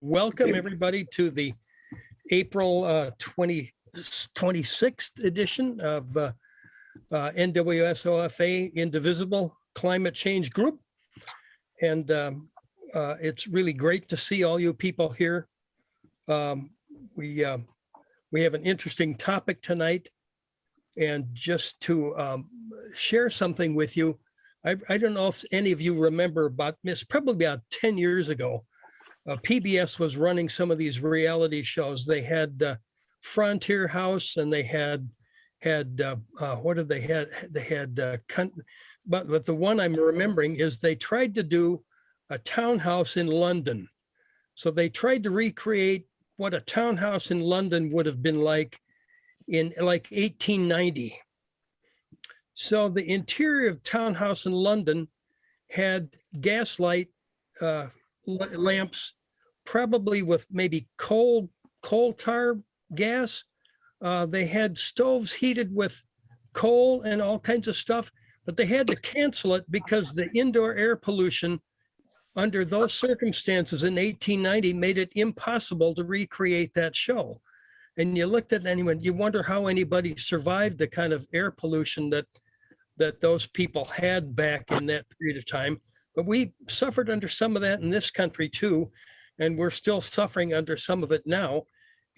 Welcome everybody to the April 26th edition of NWSOFA-Indivisible Climate Change Group. And it's really great to see all you people here. We have an interesting topic tonight. And just to share something with you, I don't know if any of you remember probably about 10 years ago, PBS was running some of these reality shows. They had Frontier House, and they had what did they had? They had but the one I'm remembering is they tried to do a townhouse in London. So they tried to recreate what a townhouse in London would have been like in like 1890. So the interior of townhouse in London had gaslight lamps, probably with maybe coal tar gas. They had stoves heated with coal and all kinds of stuff, but they had to cancel it because the indoor air pollution under those circumstances in 1890 made it impossible to recreate that show. And you looked at anyone, you wonder how anybody survived the kind of air pollution that those people had back in that period of time. But we suffered under some of that in this country too, and we're still suffering under some of it now.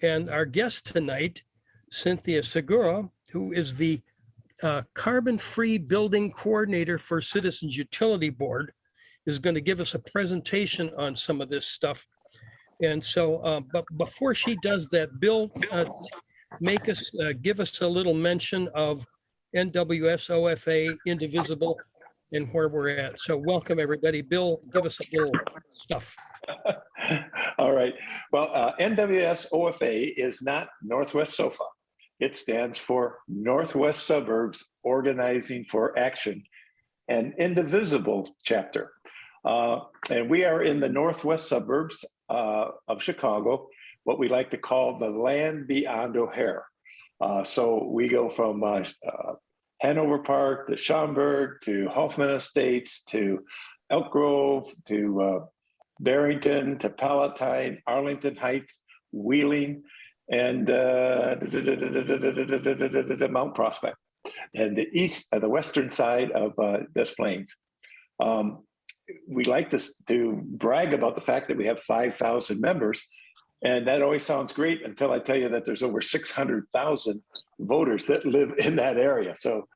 And our guest tonight, Cynthia Sigura, who is the carbon-free building coordinator for Citizens Utility Board, is going to give us a presentation on some of this stuff. And so, but before she does that, Bill, give us a little mention of NWSOFA-Indivisible and where we're at. So welcome everybody. Bill, give us a little stuff. All right. Well, NWSOFA is not Northwest SOFA. It stands for Northwest Suburbs Organizing for Action, an Indivisible chapter. And we are in the Northwest suburbs of Chicago, what we like to call the land beyond O'Hare. So we go from Hanover Park to Schaumburg to Hoffman Estates to Elk Grove to Barrington to Palatine, Arlington Heights, Wheeling, and Mount Prospect, and the western side of Des Plaines. We like to brag about the fact that we have 5,000 members, and that always sounds great until I tell you that there's over 600,000 voters that live in that area. So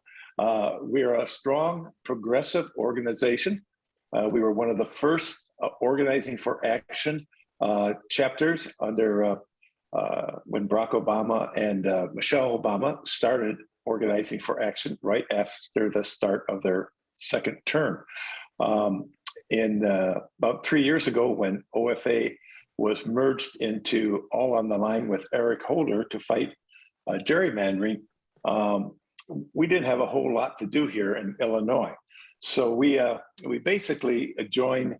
we are a strong, progressive organization. We were one of the first Organizing for Action chapters under when Barack Obama and Michelle Obama started Organizing for Action right after the start of their second term. About 3 years ago, when OFA was merged into All on the Line with Eric Holder to fight gerrymandering, we didn't have a whole lot to do here in Illinois. So we basically joined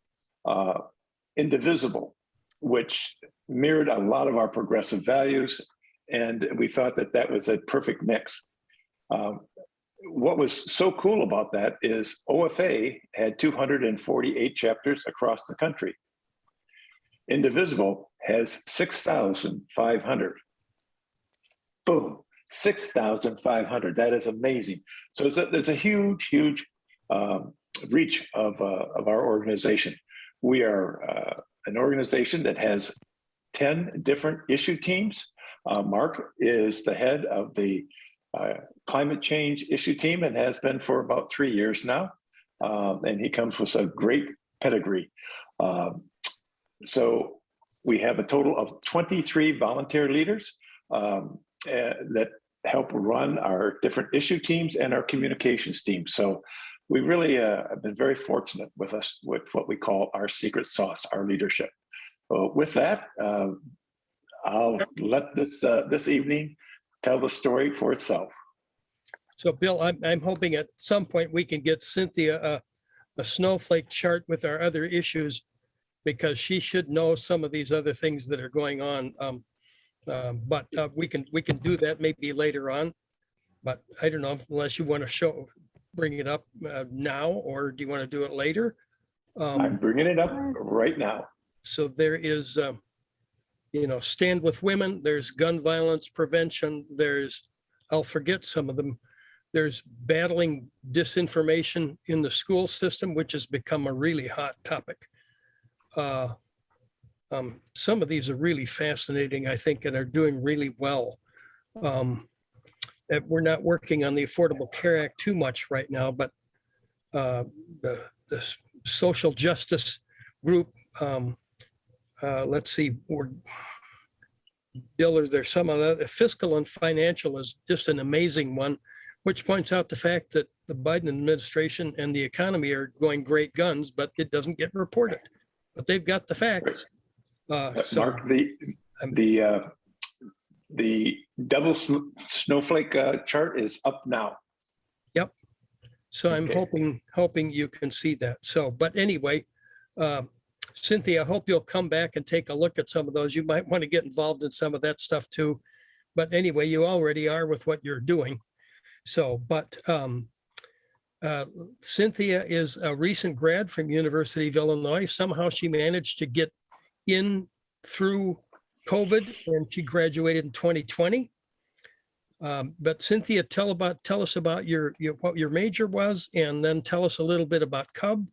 Indivisible, which mirrored a lot of our progressive values, and we thought that was a perfect mix. What was so cool about that is OFA had 248 chapters across the country. Indivisible has 6,500. Boom, 6,500. That is amazing. So there's a huge reach of our organization. We are an organization that has 10 different issue teams. Mark is the head of the climate change issue team and has been for about 3 years now. And he comes with a great pedigree. So we have a total of 23 volunteer leaders that help run our different issue teams and our communications team. So we really have been very fortunate with what we call our secret sauce, our leadership. With that, I'll let this evening tell the story for itself. So Bill, I'm hoping at some point we can get Cynthia a snowflake chart with our other issues, because she should know some of these other things that are going on. But we can do that maybe later on. But I don't know, unless you want to bring it up now, or do you want to do it later? I'm bringing it up right now. So there is Stand with Women, there's gun violence prevention, I'll forget some of them. There's battling disinformation in the school system, which has become a really hot topic. Some of these are really fascinating, I think, and are doing really well. We're not working on the Affordable Care Act too much right now, but the social justice group, let's see, there's some of the fiscal and financial is just an amazing one, which points out the fact that the Biden administration and the economy are going great guns, but it doesn't get reported. But they've got the facts. Mark, the double snowflake chart is up now. Yep. So I'm Okay. hoping you can see that. So, but anyway, Cynthia, I hope you'll come back and take a look at some of those. You might want to get involved in some of that stuff too. But anyway, you already are with what you're doing. So, but Cynthia is a recent grad from University of Illinois. Somehow she managed to get in through COVID, and she graduated in 2020. But Cynthia, tell us about what your major was, and then tell us a little bit about CUB,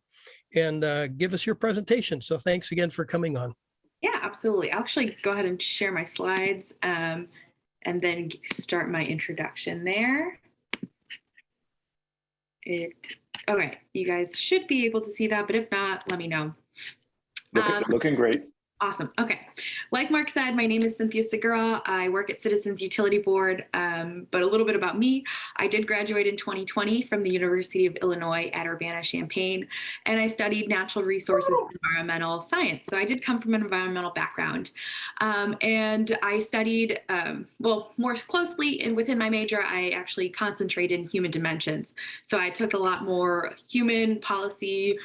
and give us your presentation. So thanks again for coming on. Yeah, absolutely. I'll actually go ahead and share my slides and then start my introduction there. Okay, you guys should be able to see that, but if not, let me know. Looking great. Awesome. Okay. Like Mark said, my name is Cynthia Sigura. I work at Citizens Utility Board, but a little bit about me. I did graduate in 2020 from the University of Illinois at Urbana-Champaign, and I studied natural resources and environmental science. So I did come from an environmental background. And I studied, more closely, and within my major, I actually concentrated in human dimensions. So I took a lot more human policy,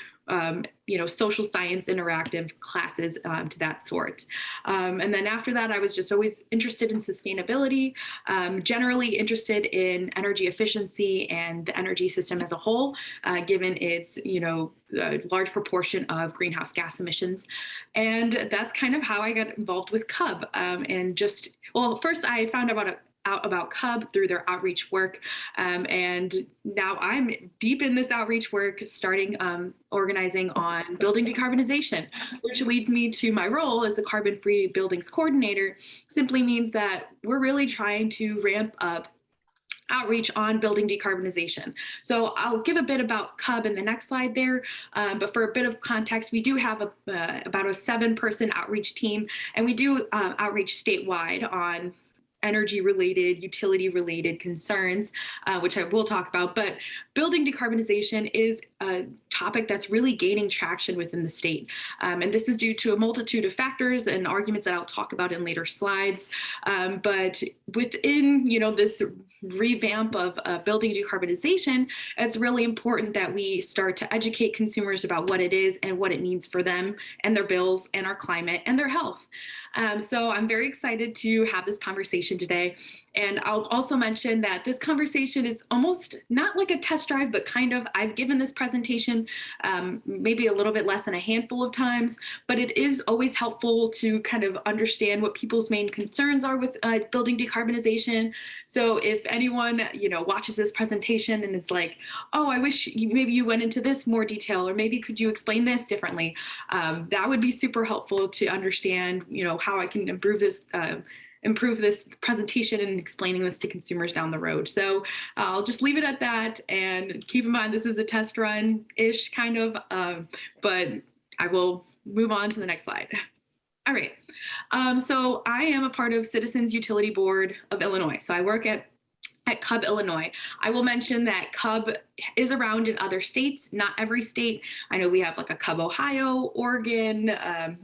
social science interactive classes to that sort. And then after that, I was just always interested in sustainability, generally interested in energy efficiency and the energy system as a whole, given its, a large proportion of greenhouse gas emissions. And that's kind of how I got involved with CUB. First I found out about CUB through their outreach work. And now I'm deep in this outreach work, starting organizing on building decarbonization, which leads me to my role as a carbon-free buildings coordinator. Simply means that we're really trying to ramp up outreach on building decarbonization. So I'll give a bit about CUB in the next slide there, but for a bit of context, we do have about a 7-person outreach team, and we do outreach statewide on energy-related, utility-related concerns, which I will talk about. But building decarbonization is a topic that's really gaining traction within the state. And this is due to a multitude of factors and arguments that I'll talk about in later slides. But within, this revamp of building decarbonization, it's really important that we start to educate consumers about what it is and what it means for them and their bills and our climate and their health. So I'm very excited to have this conversation today. And I'll also mention that this conversation is almost not like a test drive, but kind of, I've given this presentation maybe a little bit less than a handful of times, but it is always helpful to kind of understand what people's main concerns are with building decarbonization. So if anyone, watches this presentation and it's like, oh, I wish maybe you went into this more detail, or maybe could you explain this differently? That would be super helpful to understand, how I can improve this presentation and explaining this to consumers down the road. So I'll just leave it at that, and keep in mind this is a test run-ish kind of, but I will move on to the next slide. All right. So I am a part of Citizens Utility Board of Illinois. So I work at CUB, Illinois. I will mention that CUB is around in other states, not every state. I know we have like a CUB, Ohio, Oregon,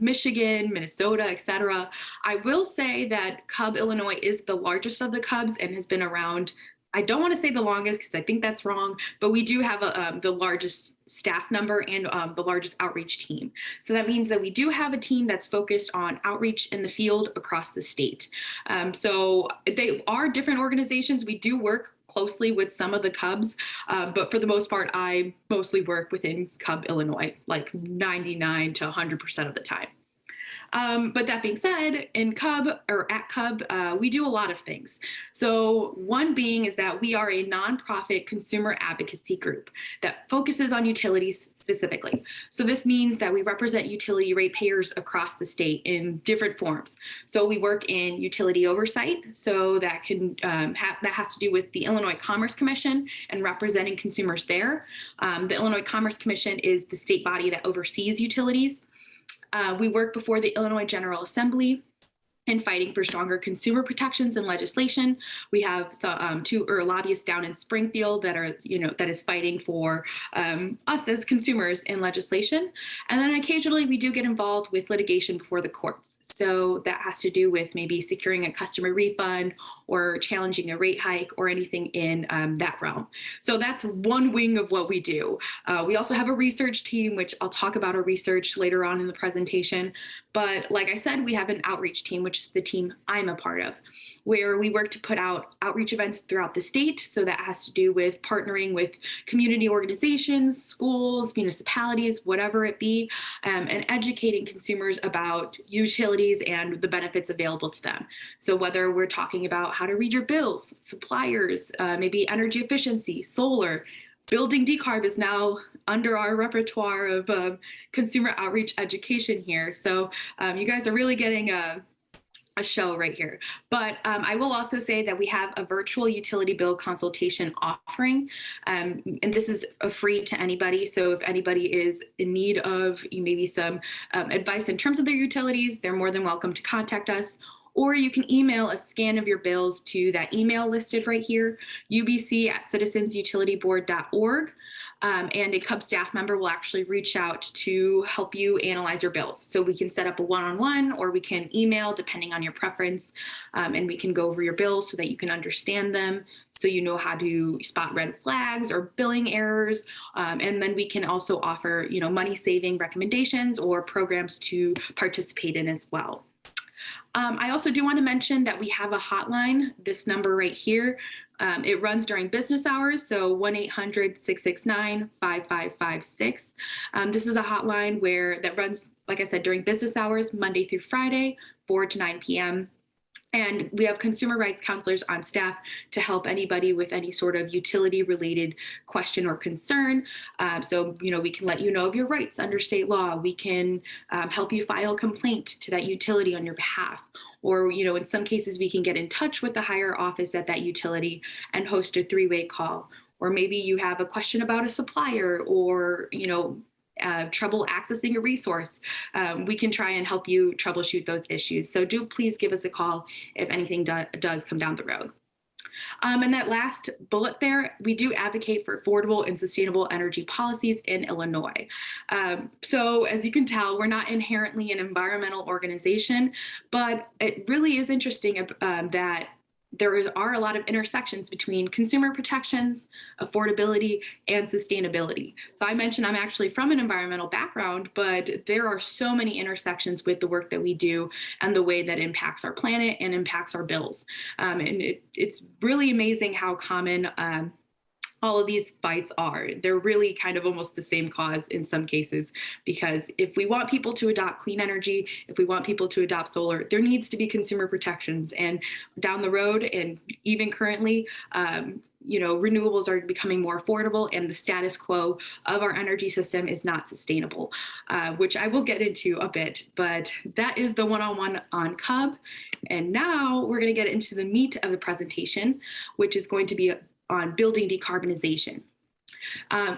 Michigan, Minnesota, etc. I will say that CUB, Illinois is the largest of the CUBs and has been around, I don't want to say the longest because I think that's wrong, but we do have the largest staff number and the largest outreach team. So that means that we do have a team that's focused on outreach in the field across the state. So they are different organizations. We do work closely with some of the CUBs, but for the most part, I mostly work within CUB, Illinois, like 99 to 100% of the time. But that being said, in CUB or at CUB, we do a lot of things. So one being is that we are a nonprofit consumer advocacy group that focuses on utilities specifically. So this means that we represent utility ratepayers across the state in different forms. So we work in utility oversight. So that can that has to do with the Illinois Commerce Commission and representing consumers there. The Illinois Commerce Commission is the state body that oversees utilities. We work before the Illinois General Assembly in fighting for stronger consumer protections and legislation. We have two lobbyists down in Springfield that are, that is fighting for us as consumers in legislation. And then occasionally we do get involved with litigation before the courts. So that has to do with maybe securing a customer refund or challenging a rate hike or anything in that realm. So that's one wing of what we do. We also have a research team, which I'll talk about our research later on in the presentation. But like I said, we have an outreach team, which is the team I'm a part of, where we work to put out outreach events throughout the state. So that has to do with partnering with community organizations, schools, municipalities, whatever it be, and educating consumers about utilities and the benefits available to them. So whether we're talking about how to read your bills, suppliers, maybe energy efficiency, solar, building decarb is now under our repertoire of consumer outreach education here. So you guys are really getting a show right here. But I will also say that we have a virtual utility bill consultation offering, and this is free to anybody. So if anybody is in need of maybe some advice in terms of their utilities, they're more than welcome to contact us. Or you can email a scan of your bills to that email listed right here, ubc@citizensutilityboard.org. And a CUB staff member will actually reach out to help you analyze your bills. So we can set up a one-on-one, or we can email depending on your preference, and we can go over your bills so that you can understand them, so you know how to spot red flags or billing errors. And then we can also offer, money-saving recommendations or programs to participate in as well. I also do want to mention that we have a hotline, this number right here. It runs during business hours, so 1-800-669-5556. This is a hotline that runs, like I said, during business hours, Monday through Friday, 4 to 9 p.m. And we have consumer rights counselors on staff to help anybody with any sort of utility-related question or concern. So, we can let you know of your rights under state law. We can help you file a complaint to that utility on your behalf. Or, in some cases, we can get in touch with the higher office at that utility and host a three-way call. Or maybe you have a question about a supplier or, trouble accessing a resource. We can try and help you troubleshoot those issues. So do please give us a call if anything does come down the road. And that last bullet there, we do advocate for affordable and sustainable energy policies in Illinois. So as you can tell, we're not inherently an environmental organization, but it really is interesting that there are a lot of intersections between consumer protections, affordability, and sustainability. So I mentioned I'm actually from an environmental background, but there are so many intersections with the work that we do and the way that impacts our planet and impacts our bills. And it's really amazing how common all of these fights are. They're really kind of almost the same cause in some cases, because if we want people to adopt clean energy, if we want people to adopt solar, there needs to be consumer protections. And down the road, and even currently, renewables are becoming more affordable, and the status quo of our energy system is not sustainable, which I will get into a bit, but that is the one-on-one on CUB. And now we're going to get into the meat of the presentation, which is going to be on building decarbonization.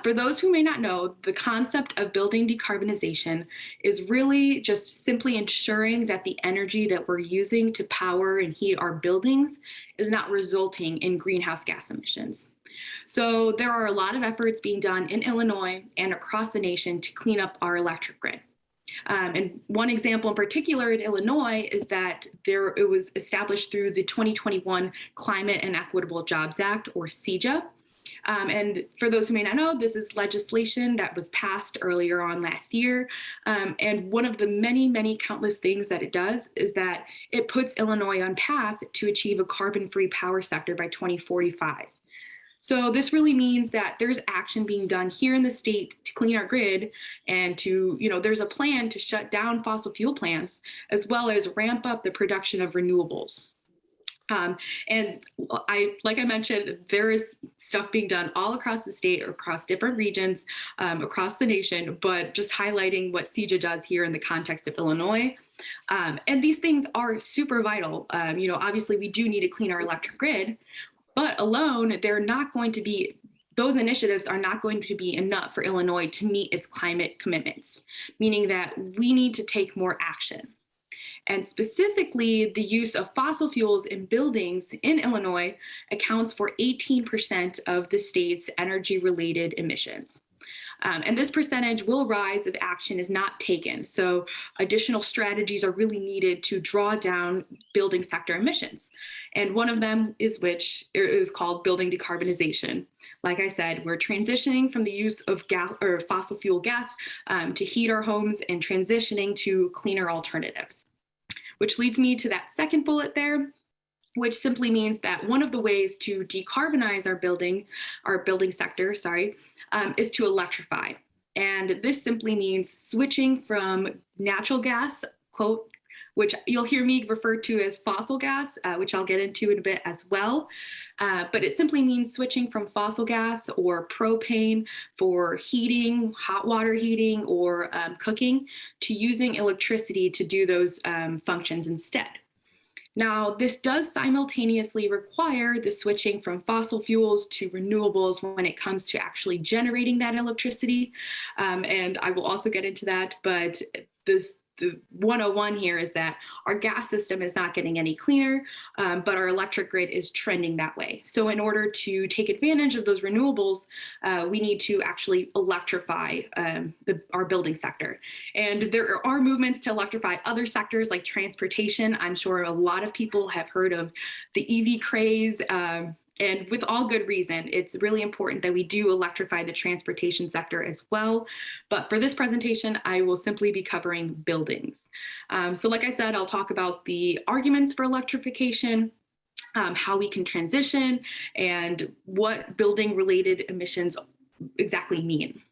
For those who may not know, the concept of building decarbonization is really just simply ensuring that the energy that we're using to power and heat our buildings is not resulting in greenhouse gas emissions. So there are a lot of efforts being done in Illinois and across the nation to clean up our electric grid. And one example in particular in Illinois is that it was established through the 2021 Climate and Equitable Jobs Act, or CEJA. And for those who may not know, this is legislation that was passed earlier on last year. And one of the many, many countless things that it does is that it puts Illinois on path to achieve a carbon-free power sector by 2045. So this really means that there's action being done here in the state to clean our grid and to, there's a plan to shut down fossil fuel plants as well as ramp up the production of renewables. And like I mentioned, there is stuff being done all across the state or across different regions, across the nation, but just highlighting what CEJA does here in the context of Illinois. And these things are super vital. Obviously we do need to clean our electric grid, but alone, those initiatives are not going to be enough for Illinois to meet its climate commitments, meaning that we need to take more action. And specifically, the use of fossil fuels in buildings in Illinois accounts for 18% of the state's energy-related emissions. And this percentage will rise if action is not taken. So additional strategies are really needed to draw down building sector emissions. And one of them is called building decarbonization. Like I said, we're transitioning from the use of fossil fuel gas to heat our homes and transitioning to cleaner alternatives. Which leads me to that second bullet there, which simply means that one of the ways to decarbonize our building sector, is to electrify. And this simply means switching from natural gas, quote, which you'll hear me refer to as fossil gas, which I'll get into in a bit as well. But it simply means switching from fossil gas or propane for heating, hot water heating, or cooking to using electricity to do those functions instead. Now, this does simultaneously require the switching from fossil fuels to renewables when it comes to actually generating that electricity. And I will also get into that, but the 101 here is that our gas system is not getting any cleaner, but our electric grid is trending that way. So in order to take advantage of those renewables, we need to actually electrify our building sector. And there are movements to electrify other sectors like transportation. I'm sure a lot of people have heard of the EV craze. And with all good reason, it's really important that we do electrify the transportation sector as well. But for this presentation, I will simply be covering buildings. So like I said, I'll talk about the arguments for electrification, how we can transition, and what building-related emissions exactly mean.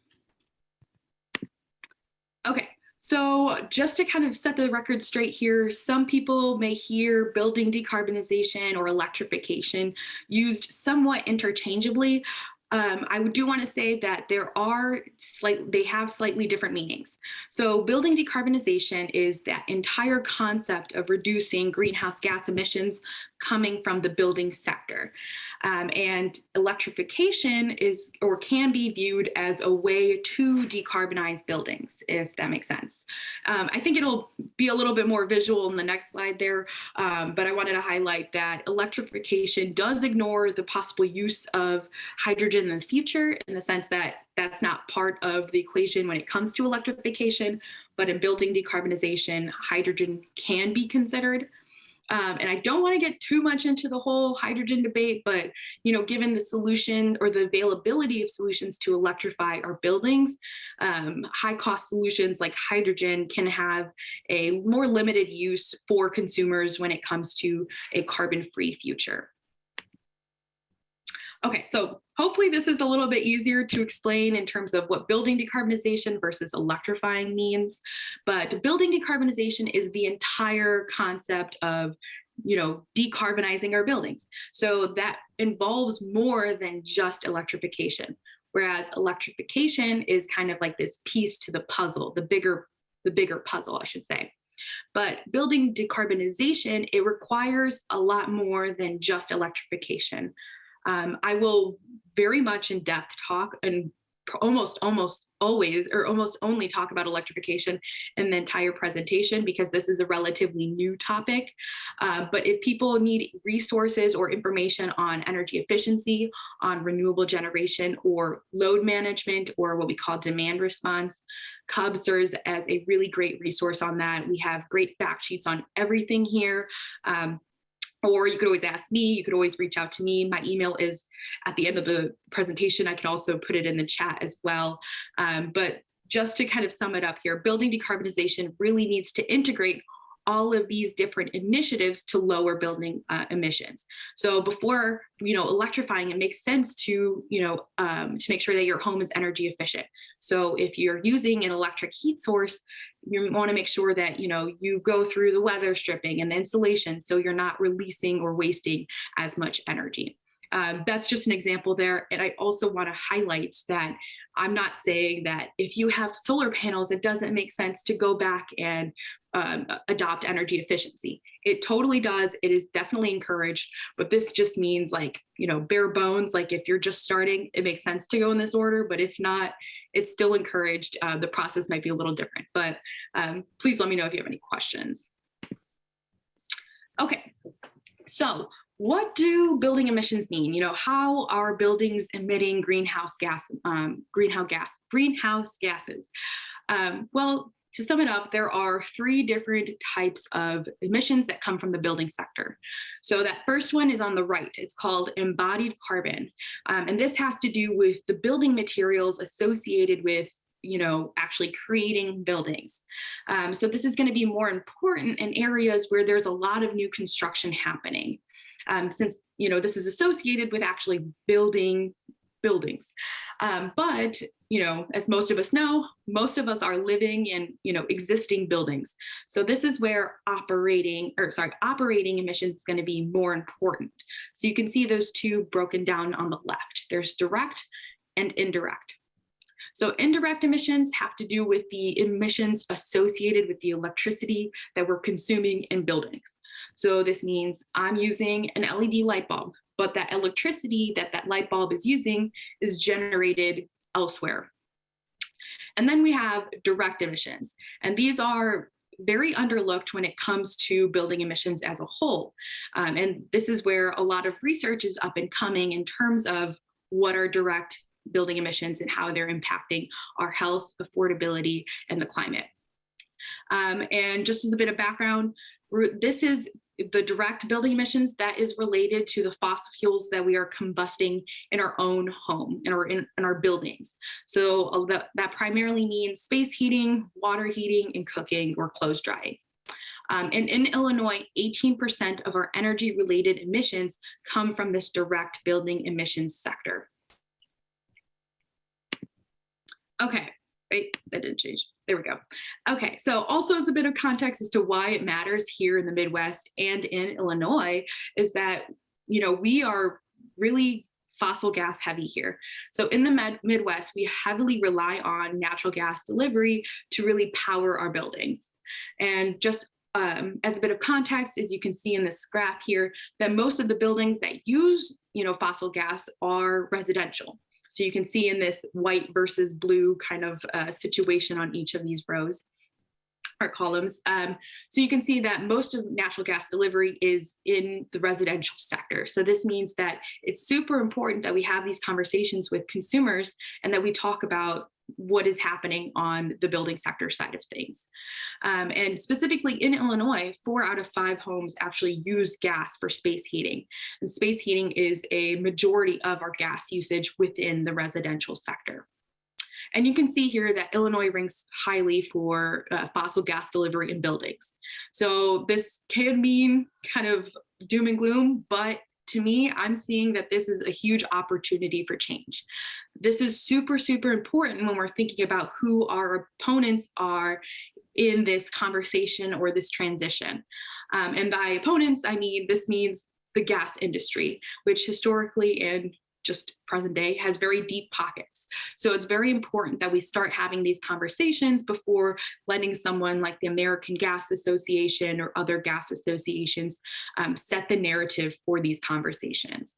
Okay. So just to kind of set the record straight here, some people may hear building decarbonization or electrification used somewhat interchangeably. I do want to say that they have slightly different meanings. So building decarbonization is that entire concept of reducing greenhouse gas emissions coming from the building sector. And electrification is or can be viewed as a way to decarbonize buildings, if that makes sense. I think it'll be a little bit more visual in the next slide there, but I wanted to highlight that electrification does ignore the possible use of hydrogen in the future, in the sense that that's not part of the equation when it comes to electrification, but in building decarbonization, hydrogen can be considered. And I don't want to get too much into the whole hydrogen debate, but given the solution or the availability of solutions to electrify our buildings, high cost solutions like hydrogen can have a more limited use for consumers when it comes to a carbon-free future. Okay, so hopefully this is a little bit easier to explain in terms of what building decarbonization versus electrifying means. But building decarbonization is the entire concept of, decarbonizing our buildings. So that involves more than just electrification, whereas electrification is kind of like this piece to the puzzle, the bigger puzzle, I should say. But building decarbonization, it requires a lot more than just electrification. I will very much in depth talk and almost always or almost only talk about electrification in the entire presentation because this is a relatively new topic. But if people need resources or information on energy efficiency, on renewable generation or load management or what we call demand response, CUB serves as a really great resource on that. We have great fact sheets on everything here. Or you could always ask me, you could always reach out to me. My email is at the end of the presentation. I can also put it in the chat as well. But just to kind of sum it up here, building decarbonization really needs to integrate all of these different initiatives to lower building emissions. So before, electrifying, it makes sense to, to make sure that your home is energy efficient. So if you're using an electric heat source, you want to make sure that, you go through the weather stripping and the insulation, so you're not releasing or wasting as much energy. That's just an example there. And I also want to highlight that I'm not saying that if you have solar panels, it doesn't make sense to go back and adopt energy efficiency. It totally does. It is definitely encouraged, but this just means bare bones. Like if you're just starting, it makes sense to go in this order, but if not, it's still encouraged. The process might be a little different, but please let me know if you have any questions. Okay, so what do building emissions mean? How are buildings emitting greenhouse gases? Well, to sum it up, there are 3 different types of emissions that come from the building sector. So that first one is on the right. It's called embodied carbon. And this has to do with the building materials associated with actually creating buildings. So this is going to be more important in areas where there's a lot of new construction happening. Since this is associated with actually building buildings. But as most of us know, most of us are living in existing buildings. So this is where operating emissions is going to be more important. So you can see those 2 broken down on the left. There's direct and indirect. So indirect emissions have to do with the emissions associated with the electricity that we're consuming in buildings. So this means I'm using an LED light bulb, but that electricity that light bulb is using is generated elsewhere. And then we have direct emissions, and these are very underlooked when it comes to building emissions as a whole. And this is where a lot of research is up and coming in terms of what are direct building emissions and how they're impacting our health, affordability, and the climate. And just as a bit of background, this is the direct building emissions that is related to the fossil fuels that we are combusting in our own home in our buildings. So that primarily means space heating, water heating, and cooking or clothes drying. And in Illinois, 18% of our energy-related emissions come from this direct building emissions sector. Okay, wait, that didn't change. There we go. Okay, so also as a bit of context as to why it matters here in the Midwest and in Illinois is that, we are really fossil gas heavy here. So in the Midwest, we heavily rely on natural gas delivery to really power our buildings. And just as a bit of context, as you can see in this graph here, that most of the buildings that use, fossil gas are residential. So you can see in this white versus blue kind of situation on each of these rows or columns. So you can see that most of natural gas delivery is in the residential sector. So this means that it's super important that we have these conversations with consumers and that we talk about what is happening on the building sector side of things. And specifically in Illinois, 4 out of 5 homes actually use gas for space heating. And space heating is a majority of our gas usage within the residential sector. And you can see here that Illinois ranks highly for fossil gas delivery in buildings. So this can mean kind of doom and gloom, but to me, I'm seeing that this is a huge opportunity for change. This is super, super important when we're thinking about who our opponents are in this conversation or this transition. And by opponents, I mean, this means the gas industry, which historically and just present day has very deep pockets. So it's very important that we start having these conversations before letting someone like the American Gas Association or other gas associations set the narrative for these conversations.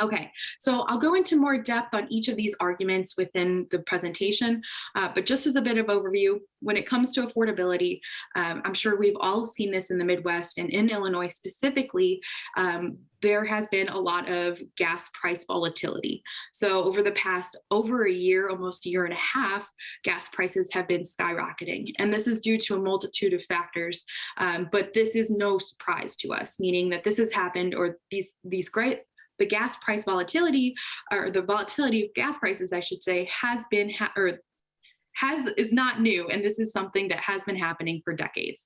Okay, so I'll go into more depth on each of these arguments within the presentation, but just as a bit of overview, when it comes to affordability, I'm sure we've all seen this in the Midwest and in Illinois specifically, there has been a lot of gas price volatility. So over the past over a year, almost a year and a half, gas prices have been skyrocketing. And this is due to a multitude of factors, but this is no surprise to us, meaning that this has happened or the gas price volatility, or the volatility of gas prices, I should say, is not new, and this is something that has been happening for decades.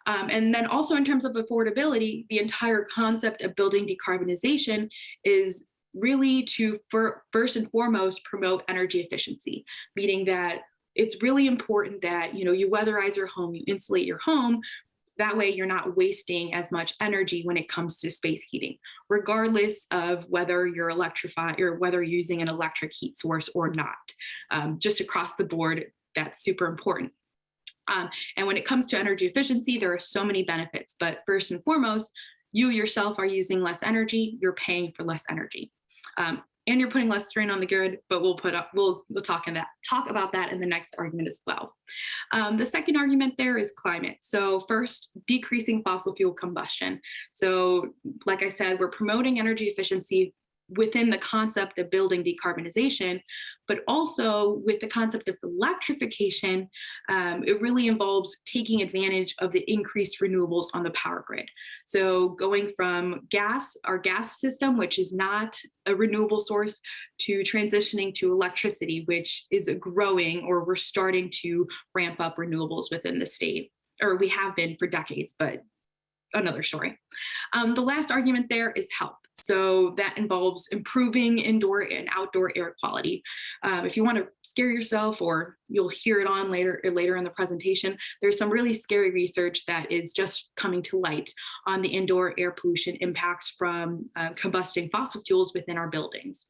And then also in terms of affordability, the entire concept of building decarbonization is really to first and foremost promote energy efficiency, meaning that it's really important that you weatherize your home, you insulate your home. That way you're not wasting as much energy when it comes to space heating, regardless of whether you're electrified or whether you're using an electric heat source or not. Just across the board, that's super important. And when it comes to energy efficiency, there are so many benefits, but first and foremost, you yourself are using less energy, you're paying for less energy. And you're putting less strain on the grid, but we'll talk about that in the next argument as well. The second argument there is climate. So first, decreasing fossil fuel combustion. So like I said, we're promoting energy efficiency within the concept of building decarbonization, but also with the concept of electrification, it really involves taking advantage of the increased renewables on the power grid. So going from our gas system, which is not a renewable source, to transitioning to electricity, which is growing, or we're starting to ramp up renewables within the state, or we have been for decades, but another story. The last argument there is health. So that involves improving indoor and outdoor air quality. If you want to scare yourself, or you'll hear it on later in the presentation, there's some really scary research that is just coming to light on the indoor air pollution impacts from combusting fossil fuels within our buildings.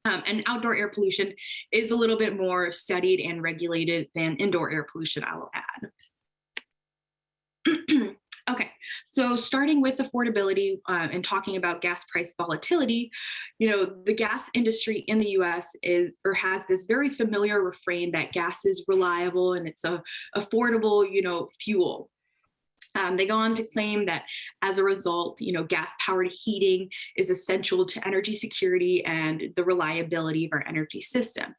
And outdoor air pollution is a little bit more studied and regulated than indoor air pollution, I will add. Okay, so starting with affordability and talking about gas price volatility, the gas industry in the US has this very familiar refrain that gas is reliable and it's a affordable, fuel. They go on to claim that as a result, gas-powered heating is essential to energy security and the reliability of our energy system.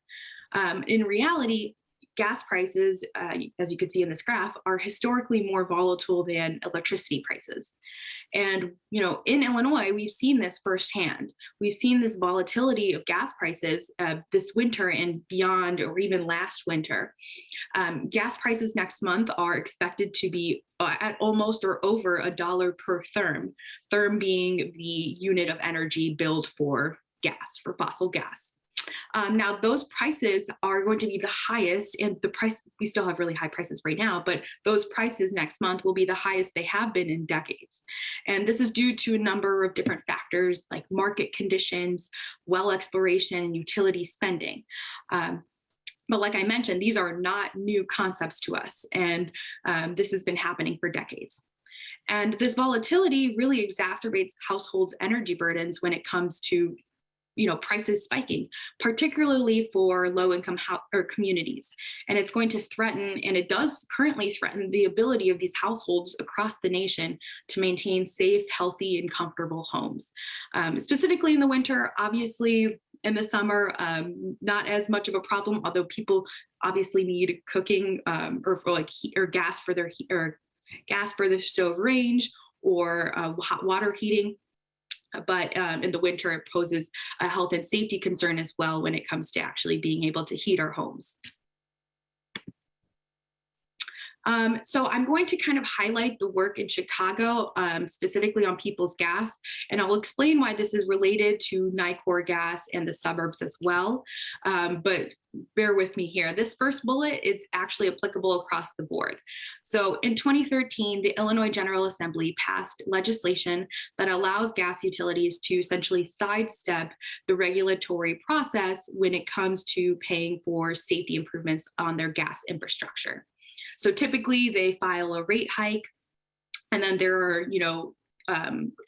In reality, gas prices, as you can see in this graph, are historically more volatile than electricity prices. And, in Illinois, we've seen this firsthand. We've seen this volatility of gas prices this winter and beyond, or even last winter. Gas prices next month are expected to be at almost or over $1 per therm, therm being the unit of energy billed for gas, for fossil gas. Now, those prices are going to be the highest, and we still have really high prices right now, but those prices next month will be the highest they have been in decades. And this is due to a number of different factors like market conditions, well exploration, and utility spending. But like I mentioned, these are not new concepts to us, and this has been happening for decades. And this volatility really exacerbates households' energy burdens when it comes to prices spiking, particularly for low-income communities. And it's going to threaten, and it does currently threaten, the ability of these households across the nation to maintain safe, healthy, and comfortable homes. Specifically in the winter, obviously in the summer, not as much of a problem, although people obviously need cooking or gas for their gas for the stove range, or hot water heating. But in the winter, it poses a health and safety concern as well when it comes to actually being able to heat our homes. So I'm going to kind of highlight the work in Chicago, specifically on People's Gas, and I'll explain why this is related to NICOR gas and the suburbs as well. But bear with me here. This first bullet is actually applicable across the board. So in 2013, the Illinois General Assembly passed legislation that allows gas utilities to essentially sidestep the regulatory process when it comes to paying for safety improvements on their gas infrastructure. So typically they file a rate hike, and then there are,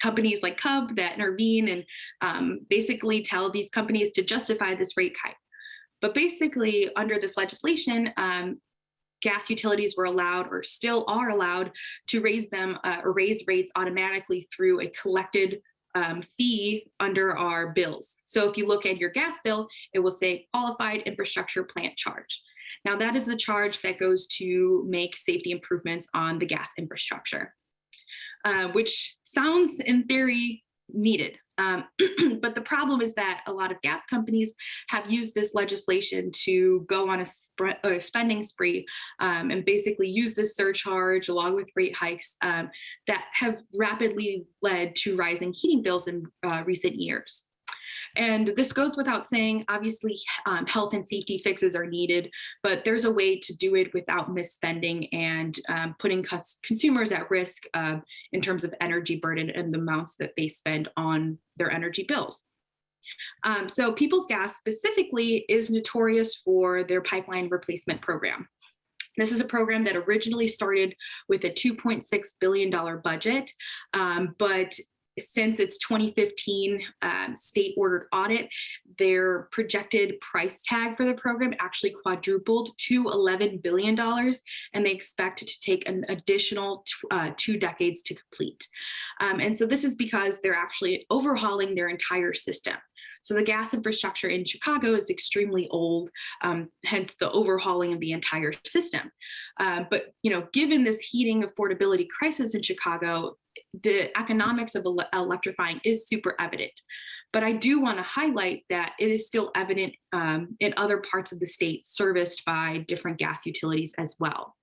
companies like CUB that intervene and basically tell these companies to justify this rate hike. But basically under this legislation, gas utilities were allowed, or still are allowed, to raise rates automatically through a collected fee under our bills. So if you look at your gas bill, it will say qualified infrastructure plant charge. Now that is the charge that goes to make safety improvements on the gas infrastructure, which sounds in theory needed. But the problem is that a lot of gas companies have used this legislation to go on a spending spree and basically use this surcharge along with rate hikes that have rapidly led to rising heating bills in recent years. And this goes without saying, obviously, health and safety fixes are needed, but there's a way to do it without misspending and putting consumers at risk in terms of energy burden and the amounts that they spend on their energy bills. So People's Gas specifically is notorious for their pipeline replacement program. This is a program that originally started with a $2.6 billion budget, but since its 2015 state ordered audit, their projected price tag for the program actually quadrupled to $11 billion, and they expect to take an additional 2 decades to complete. And so this is because they're actually overhauling their entire system. So the gas infrastructure in Chicago is extremely old, hence the overhauling of the entire system. But given this heating affordability crisis in Chicago, the economics of electrifying is super evident. But I do want to highlight that it is still evident in other parts of the state serviced by different gas utilities as well.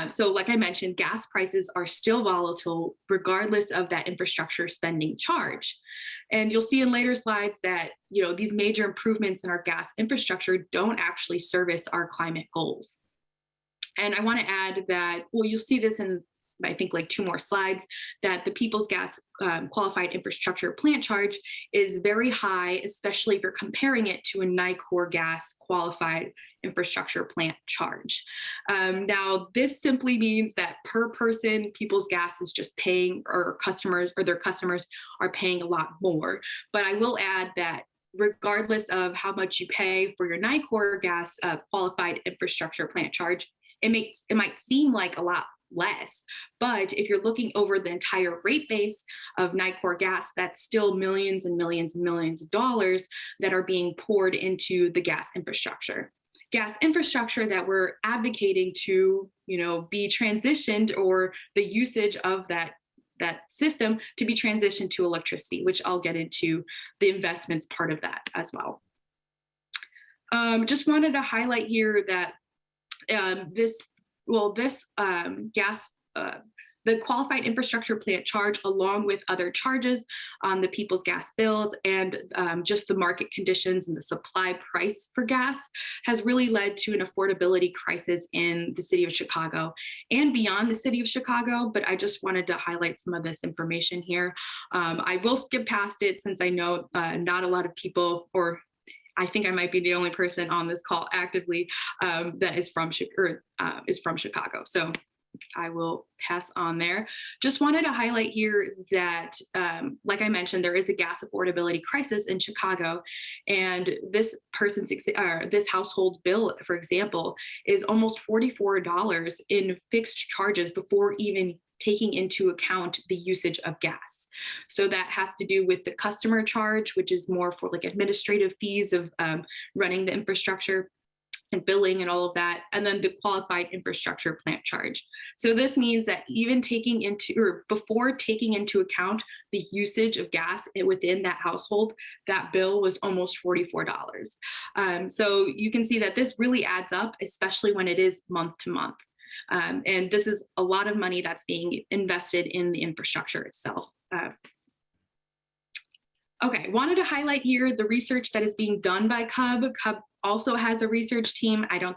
So like I mentioned, gas prices are still volatile regardless of that infrastructure spending charge. And you'll see in later slides that these major improvements in our gas infrastructure don't actually service our climate goals. And I want to add that, you'll see this in I think like 2 more slides, that the People's Gas qualified infrastructure plant charge is very high, especially if you're comparing it to a NICOR gas qualified infrastructure plant charge. Now, this simply means that per person, People's Gas is just paying, or their customers are paying a lot more. But I will add that regardless of how much you pay for your NICOR gas qualified infrastructure plant charge, it might seem like a lot less. But if you're looking over the entire rate base of NICOR gas, that's still millions and millions and millions of dollars that are being poured into the gas infrastructure. Gas infrastructure that we're advocating to, be transitioned, or the usage of that system to be transitioned to electricity, which I'll get into the investments part of that as well. Just wanted to highlight here that the qualified infrastructure plant charge, along with other charges on the People's Gas bills and just the market conditions and the supply price for gas, has really led to an affordability crisis in the city of Chicago and beyond the city of Chicago. But I just wanted to highlight some of this information here. I will skip past it since I know not a lot of people, or I think I might be the only person on this call actively that is from Chicago. So I will pass on there. Just wanted to highlight here that, like I mentioned, there is a gas affordability crisis in Chicago, and this household bill, for example, is almost $44 in fixed charges before even taking into account the usage of gas. So that has to do with the customer charge, which is more for like administrative fees of running the infrastructure and billing and all of that, and then the qualified infrastructure plant charge. So this means that even before taking into account the usage of gas within that household, that bill was almost $44. So you can see that this really adds up, especially when it is month to month. And this is a lot of money that's being invested in the infrastructure itself. Okay, wanted to highlight here the research that is being done by CUB. CUB also has a research team. I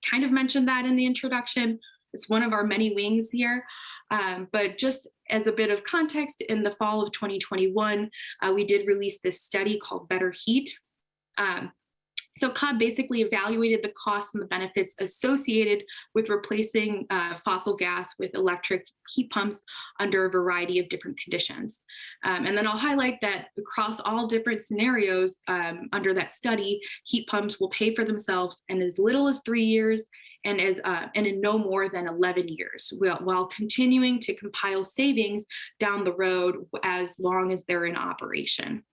kind of mentioned that in the introduction. It's one of our many wings here. But just as a bit of context, in the fall of 2021, we did release this study called Better Heat. So CUB basically evaluated the costs and the benefits associated with replacing fossil gas with electric heat pumps under a variety of different conditions. And then I'll highlight that across all different scenarios under that study, heat pumps will pay for themselves in as little as 3 years and in no more than 11 years, while continuing to compile savings down the road as long as they're in operation.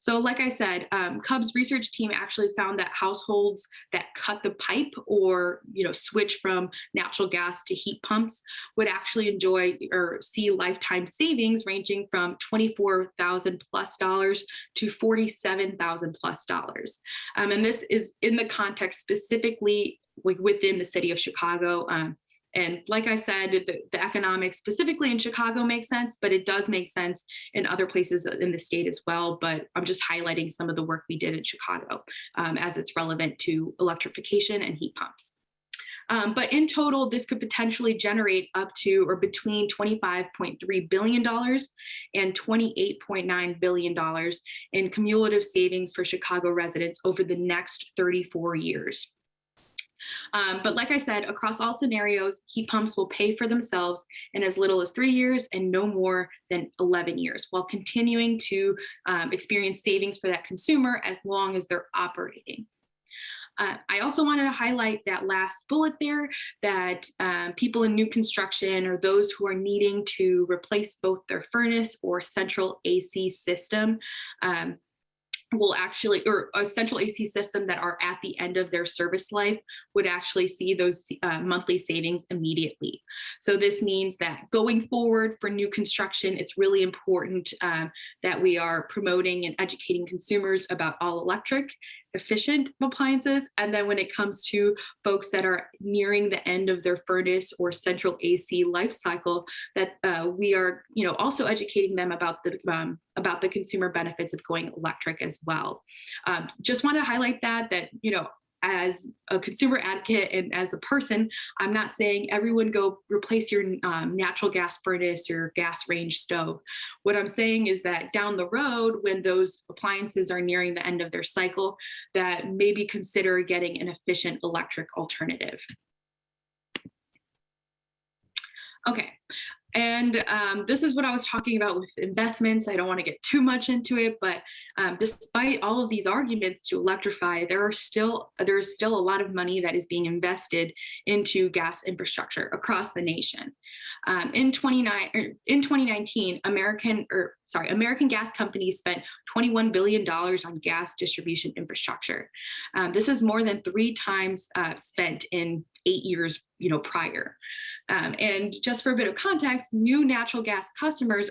So like I said, Cub's research team actually found that households that cut the pipe or, switch from natural gas to heat pumps would actually enjoy or see lifetime savings ranging from $24,000 plus to $47,000 plus. And this is in the context specifically within the city of Chicago. And like I said, the economics specifically in Chicago makes sense, but it does make sense in other places in the state as well. But I'm just highlighting some of the work we did in Chicago as it's relevant to electrification and heat pumps. But in total, this could potentially generate up to or between $25.3 billion and $28.9 billion in cumulative savings for Chicago residents over the next 34 years. But like I said, across all scenarios, heat pumps will pay for themselves in as little as 3 years and no more than 11 years, while continuing to experience savings for that consumer as long as they're operating. I also wanted to highlight that last bullet there, that people in new construction or those who are needing to replace both their furnace or central AC system will actually, or a central AC system that are at the end of their service life would actually see those monthly savings immediately. So this means that going forward for new construction, it's really important that we are promoting and educating consumers about all electric, efficient appliances. And then when it comes to folks that are nearing the end of their furnace or central AC life cycle, that we are, also educating them about the consumer benefits of going electric as well. Just want to highlight that, as a consumer advocate and as a person, I'm not saying everyone go replace your natural gas furnace or gas range stove. What I'm saying is that down the road, when those appliances are nearing the end of their cycle, that maybe consider getting an efficient electric alternative. Okay. And this is what I was talking about with investments. I don't want to get too much into it, but despite all of these arguments to electrify, there is still a lot of money that is being invested into gas infrastructure across the nation. In 2019, American gas companies spent $21 billion on gas distribution infrastructure. This is more than 3 times spent in 8 years prior. And just for a bit of context, a new natural gas customer is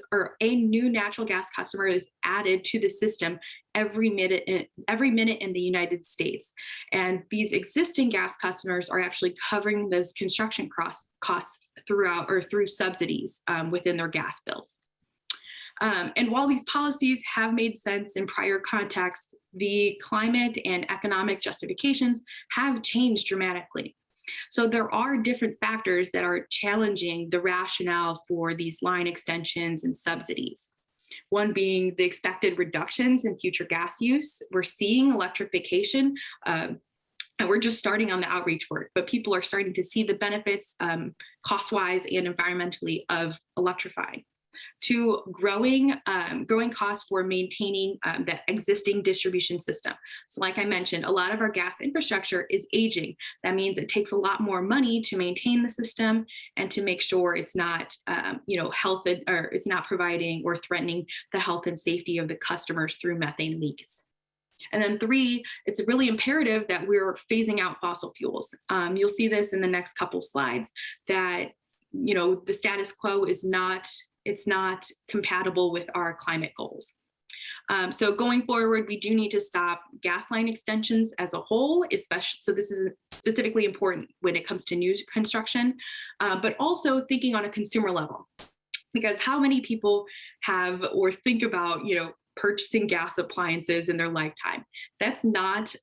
added to the system every minute in the United States. And these existing gas customers are actually covering those construction costs through subsidies within their gas bills. And while these policies have made sense in prior contexts, the climate and economic justifications have changed dramatically. So there are different factors that are challenging the rationale for these line extensions and subsidies. One being the expected reductions in future gas use. We're seeing electrification, and we're just starting on the outreach work, but people are starting to see the benefits cost-wise and environmentally of electrifying. To growing costs for maintaining the existing distribution system. So like I mentioned, a lot of our gas infrastructure is aging. That means it takes a lot more money to maintain the system and to make sure it's not, it's not providing or threatening the health and safety of the customers through methane leaks. And then 3, it's really imperative that we're phasing out fossil fuels. You'll see this in the next couple slides that, the status quo is not compatible with our climate goals. So going forward, we do need to stop gas line extensions as a whole, especially, so this is specifically important when it comes to new construction, but also thinking on a consumer level, because how many people have or think about, purchasing gas appliances in their lifetime? That's not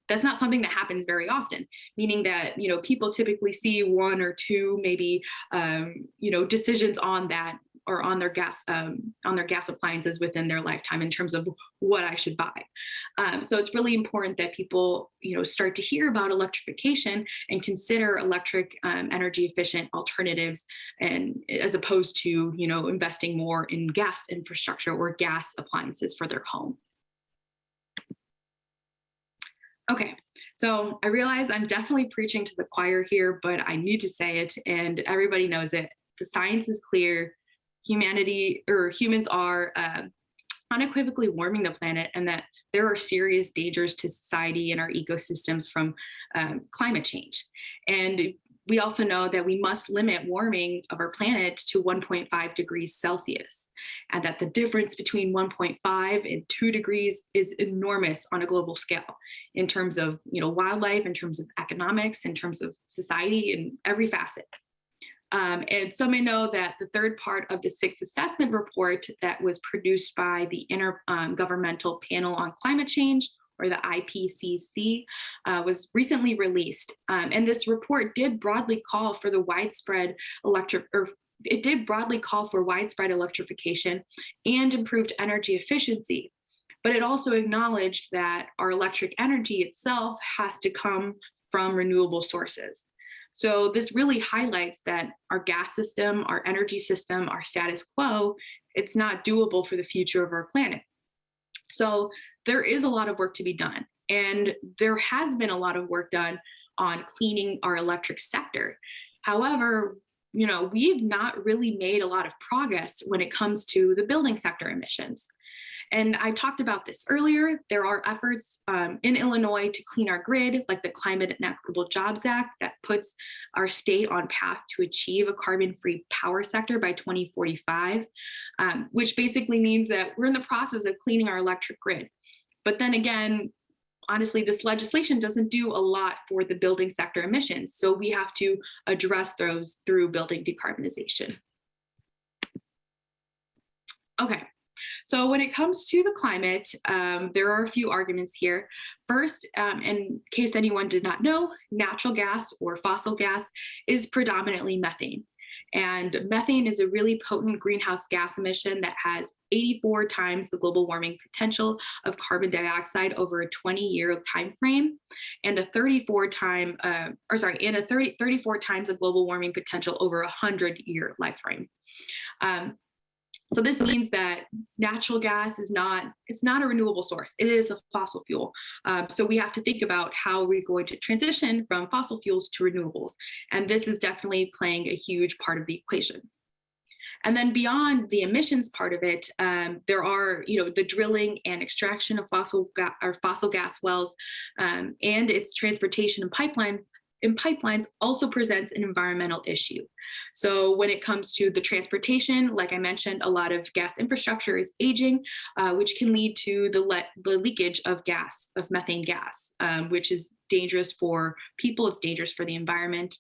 something that happens very often, meaning that, people typically see 1 or 2, maybe, decisions on that or on their gas appliances within their lifetime in terms of what I should buy. So it's really important that people, start to hear about electrification and consider electric energy efficient alternatives, and as opposed to, investing more in gas infrastructure or gas appliances for their home. Okay, so I realize I'm definitely preaching to the choir here, but I need to say it, and everybody knows it. The science is clear. Humans are unequivocally warming the planet, and that there are serious dangers to society and our ecosystems from climate change. And we also know that we must limit warming of our planet to 1.5 degrees Celsius, and that the difference between 1.5 and 2 degrees is enormous on a global scale in terms of wildlife, in terms of economics, in terms of society, in every facet. And some may know that the third part of the sixth assessment report that was produced by the Intergovernmental Panel on Climate Change, or the IPCC, was recently released. And this report did broadly call for widespread electrification and improved energy efficiency. But it also acknowledged that our electric energy itself has to come from renewable sources. So this really highlights that our gas system, our energy system, our status quo, it's not doable for the future of our planet. So there is a lot of work to be done. And there has been a lot of work done on cleaning our electric sector. However, we've not really made a lot of progress when it comes to the building sector emissions. And I talked about this earlier. There are efforts in Illinois to clean our grid, like the Climate and Equitable Jobs Act, that puts our state on path to achieve a carbon-free power sector by 2045, which basically means that we're in the process of cleaning our electric grid. But then again, honestly, this legislation doesn't do a lot for the building sector emissions. So we have to address those through building decarbonization. Okay. So when it comes to the climate, there are a few arguments here. First, in case anyone did not know, natural gas or fossil gas is predominantly methane. And methane is a really potent greenhouse gas emission that has 84 times the global warming potential of carbon dioxide over a 20-year time frame, and 34 times the global warming potential over a 100-year life frame. So this means that natural gas it's not a renewable source. It is a fossil fuel. So we have to think about how we're going to transition from fossil fuels to renewables. And this is definitely playing a huge part of the equation. And then beyond the emissions part of it, there are, the drilling and extraction of fossil gas wells, and its transportation and pipelines also presents an environmental issue. So when it comes to the transportation, like I mentioned, a lot of gas infrastructure is aging, which can lead to the leakage of methane gas, which is dangerous for people, it's dangerous for the environment.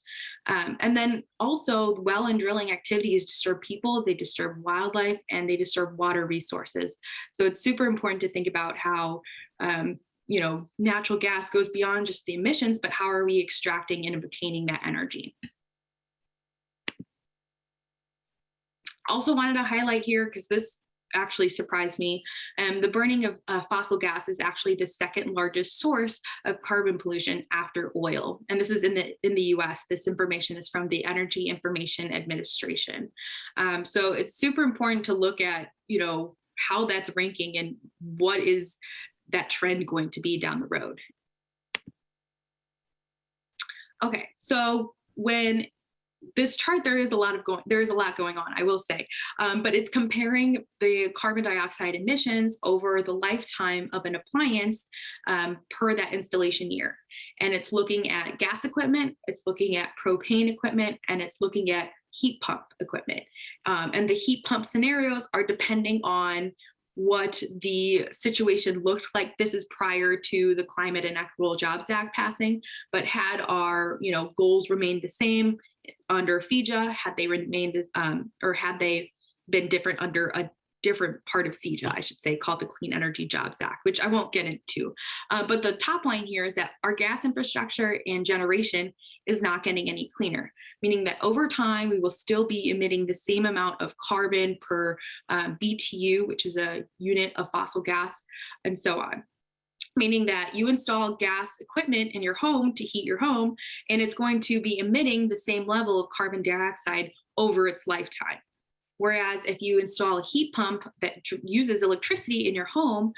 And then also well and drilling activities disturb people, they disturb wildlife, and they disturb water resources. So it's super important to think about how natural gas goes beyond just the emissions, but how are we extracting and obtaining that energy? Also wanted to highlight here, because this actually surprised me, the burning of fossil gas is actually the second largest source of carbon pollution after oil. And this is in the US. This information is from the Energy Information Administration. So it's super important to look at, how that's ranking and what is that trend going to be down the road. Okay, so when this chart, there is a lot going on, I will say, but it's comparing the carbon dioxide emissions over the lifetime of an appliance per that installation year. And it's looking at gas equipment, it's looking at propane equipment, and it's looking at heat pump equipment. And the heat pump scenarios are depending on what the situation looked like. This is prior to the Climate and Equitable Jobs Act passing, but had our goals remained the same under FEJA, had they remained or had they been different under a different part of CEJA, I should say, called the Clean Energy Jobs Act, which I won't get into. But the top line here is that our gas infrastructure and generation is not getting any cleaner, meaning that over time, we will still be emitting the same amount of carbon per BTU, which is a unit of fossil gas, and so on. Meaning that you install gas equipment in your home to heat your home, and it's going to be emitting the same level of carbon dioxide over its lifetime. Whereas if you install a heat pump that uses electricity in your home,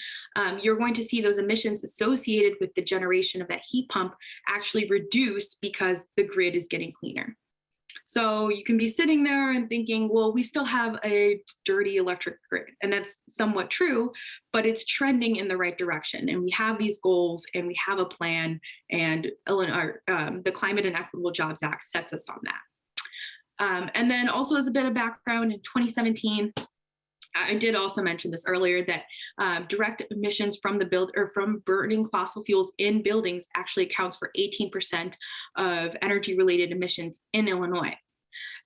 you're going to see those emissions associated with the generation of that heat pump actually reduce because the grid is getting cleaner. So you can be sitting there and thinking, well, we still have a dirty electric grid. And that's somewhat true, but it's trending in the right direction. And we have these goals and we have a plan, and Illinois, the Climate and Equitable Jobs Act sets us on that. And then also as a bit of background, in 2017, I did also mention this earlier, that direct emissions from from burning fossil fuels in buildings actually accounts for 18% of energy-related emissions in Illinois.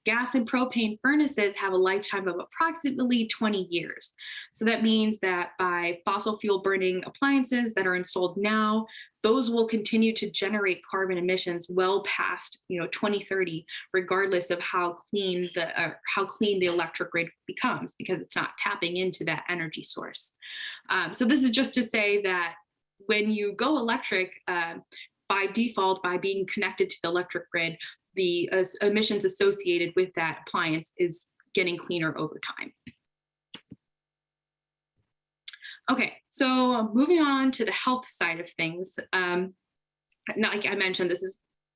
Gas and propane furnaces have a lifetime of approximately 20 years. So that means that by fossil fuel burning appliances that are installed now, those will continue to generate carbon emissions well past 2030, regardless of how clean the electric grid becomes, because it's not tapping into that energy source. So this is just to say that when you go electric, by default, by being connected to the electric grid, the emissions associated with that appliance is getting cleaner over time. Okay, so moving on to the health side of things. Like I mentioned, this is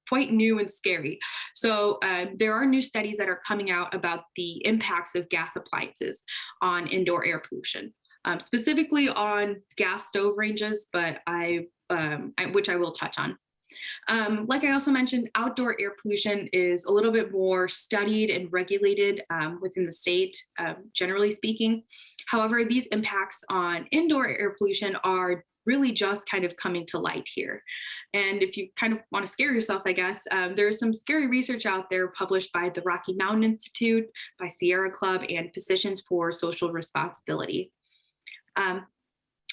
quite new and scary. So there are new studies that are coming out about the impacts of gas appliances on indoor air pollution, specifically on gas stove ranges, but which I will touch on. Like I also mentioned, outdoor air pollution is a little bit more studied and regulated within the state, generally speaking. However, these impacts on indoor air pollution are really just kind of coming to light here. And if you kind of want to scare yourself, I guess, there's some scary research out there published by the Rocky Mountain Institute, by Sierra Club, and Physicians for Social Responsibility.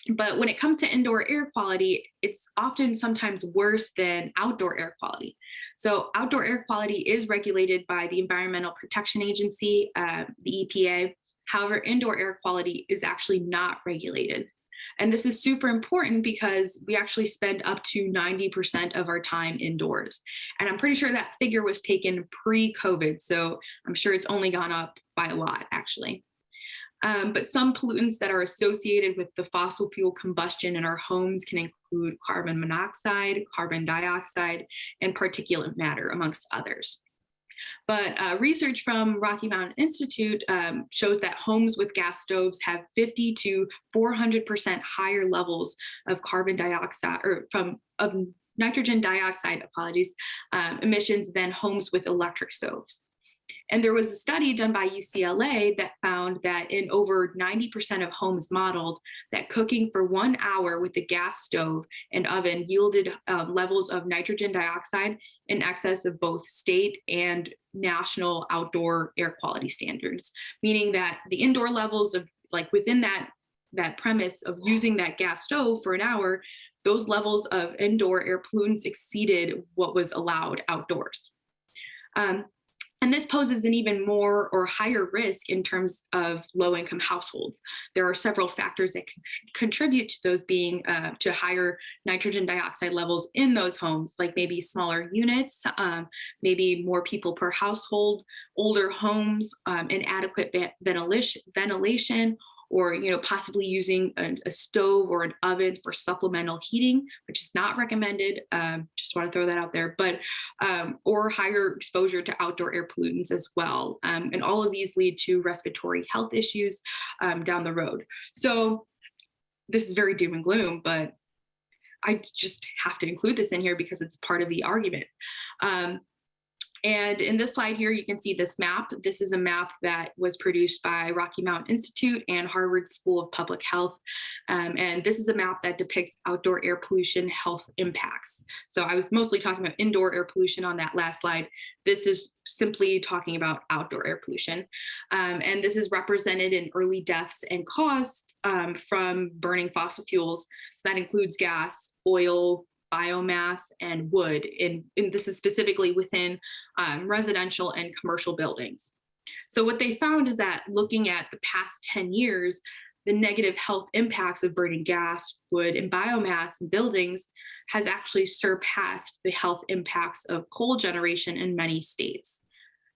But when it comes to indoor air quality, it's often sometimes worse than outdoor air quality. So outdoor air quality is regulated by the Environmental Protection Agency, the EPA. However, indoor air quality is actually not regulated. And this is super important because we actually spend up to 90% of our time indoors. And I'm pretty sure that figure was taken pre-COVID, so I'm sure it's only gone up by a lot, actually. But some pollutants that are associated with the fossil fuel combustion in our homes can include carbon monoxide, carbon dioxide, and particulate matter, amongst others. But research from Rocky Mountain Institute shows that homes with gas stoves have 50 to 400% higher levels of carbon dioxide, of nitrogen dioxide, emissions than homes with electric stoves. And there was a study done by UCLA that found that in over 90% of homes modeled, that cooking for 1 hour with a gas stove and oven yielded levels of nitrogen dioxide in excess of both state and national outdoor air quality standards, meaning that the indoor levels of, like, within that premise of using that gas stove for an hour, those levels of indoor air pollutants exceeded what was allowed outdoors. And this poses an even more or higher risk in terms of low-income households. There are several factors that can contribute to those being to higher nitrogen dioxide levels in those homes, like maybe smaller units, maybe more people per household, older homes, inadequate ventilation, or possibly using a stove or an oven for supplemental heating, which is not recommended. Just want to throw that out there, but or higher exposure to outdoor air pollutants as well. And all of these lead to respiratory health issues down the road. So this is very doom and gloom, but I just have to include this in here because it's part of the argument. And in this slide here, you can see this map. This is a map that was produced by Rocky Mountain Institute and Harvard School of Public Health. And this is a map that depicts outdoor air pollution health impacts. So I was mostly talking about indoor air pollution on that last slide. This is simply talking about outdoor air pollution. And this is represented in early deaths and costs from burning fossil fuels. So that includes gas, oil, biomass, and wood. And this is specifically within residential and commercial buildings. So what they found is that looking at the past 10 years, the negative health impacts of burning gas, wood, and biomass in buildings has actually surpassed the health impacts of coal generation in many states.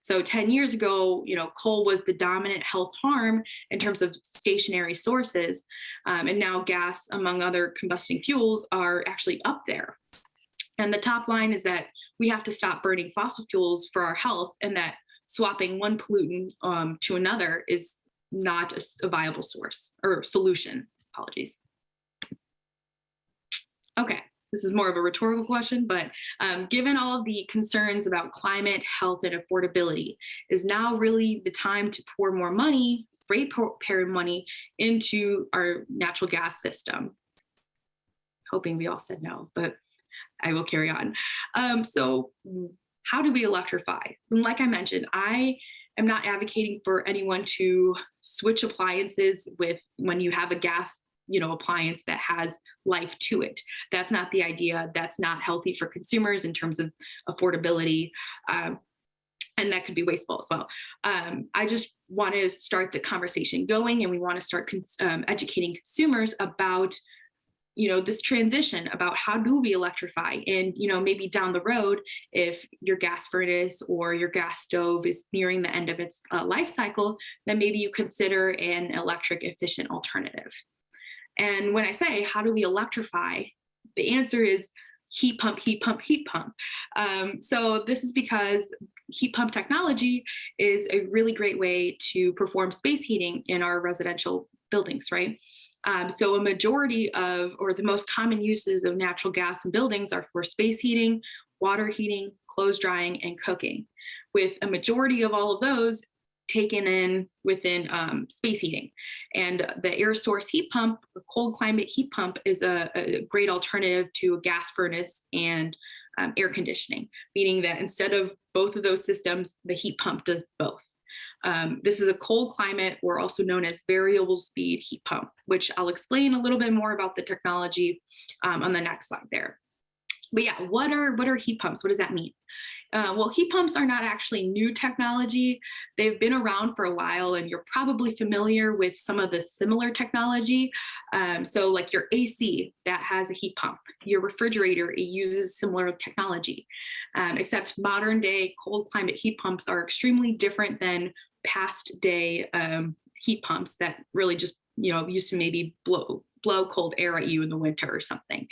So 10 years ago, coal was the dominant health harm in terms of stationary sources. And now gas, among other combusting fuels, are actually up there. And the top line is that we have to stop burning fossil fuels for our health, and that swapping one pollutant to another is not a viable source or solution. Apologies. Okay, this is more of a rhetorical question, but given all of the concerns about climate, health, and affordability, is now really the time to pour more money, ratepayer money, into our natural gas system? Hoping we all said no, but I will carry on. So how do we electrify? And like I mentioned, I am not advocating for anyone to switch appliances when you have a gas appliance that has life to it. That's not the idea. That's not healthy for consumers in terms of affordability. And that could be wasteful as well. I just want to start the conversation going, and we want to start educating consumers about this transition, about how do we electrify. And maybe down the road, if your gas furnace or your gas stove is nearing the end of its life cycle, then maybe you consider an electric efficient alternative. And when I say, how do we electrify? The answer is heat pump, heat pump, heat pump. So this is because heat pump technology is a really great way to perform space heating in our residential buildings, right? So a majority of, or the most common uses of natural gas in buildings are for space heating, water heating, clothes drying, and cooking, with a majority of all of those taken in within space heating. And the air source heat pump, the cold climate heat pump, is a great alternative to a gas furnace and air conditioning, meaning that instead of both of those systems, the heat pump does both. This is a cold climate, or also known as variable speed heat pump, which I'll explain a little bit more about the technology on the next slide there. But yeah, what are heat pumps? What does that mean? Well, heat pumps are not actually new technology. They've been around for a while, and you're probably familiar with some of the similar technology. So like your AC, that has a heat pump. Your refrigerator, it uses similar technology, except modern day cold climate heat pumps are extremely different than past day heat pumps that really just, used to maybe blow cold air at you in the winter or something.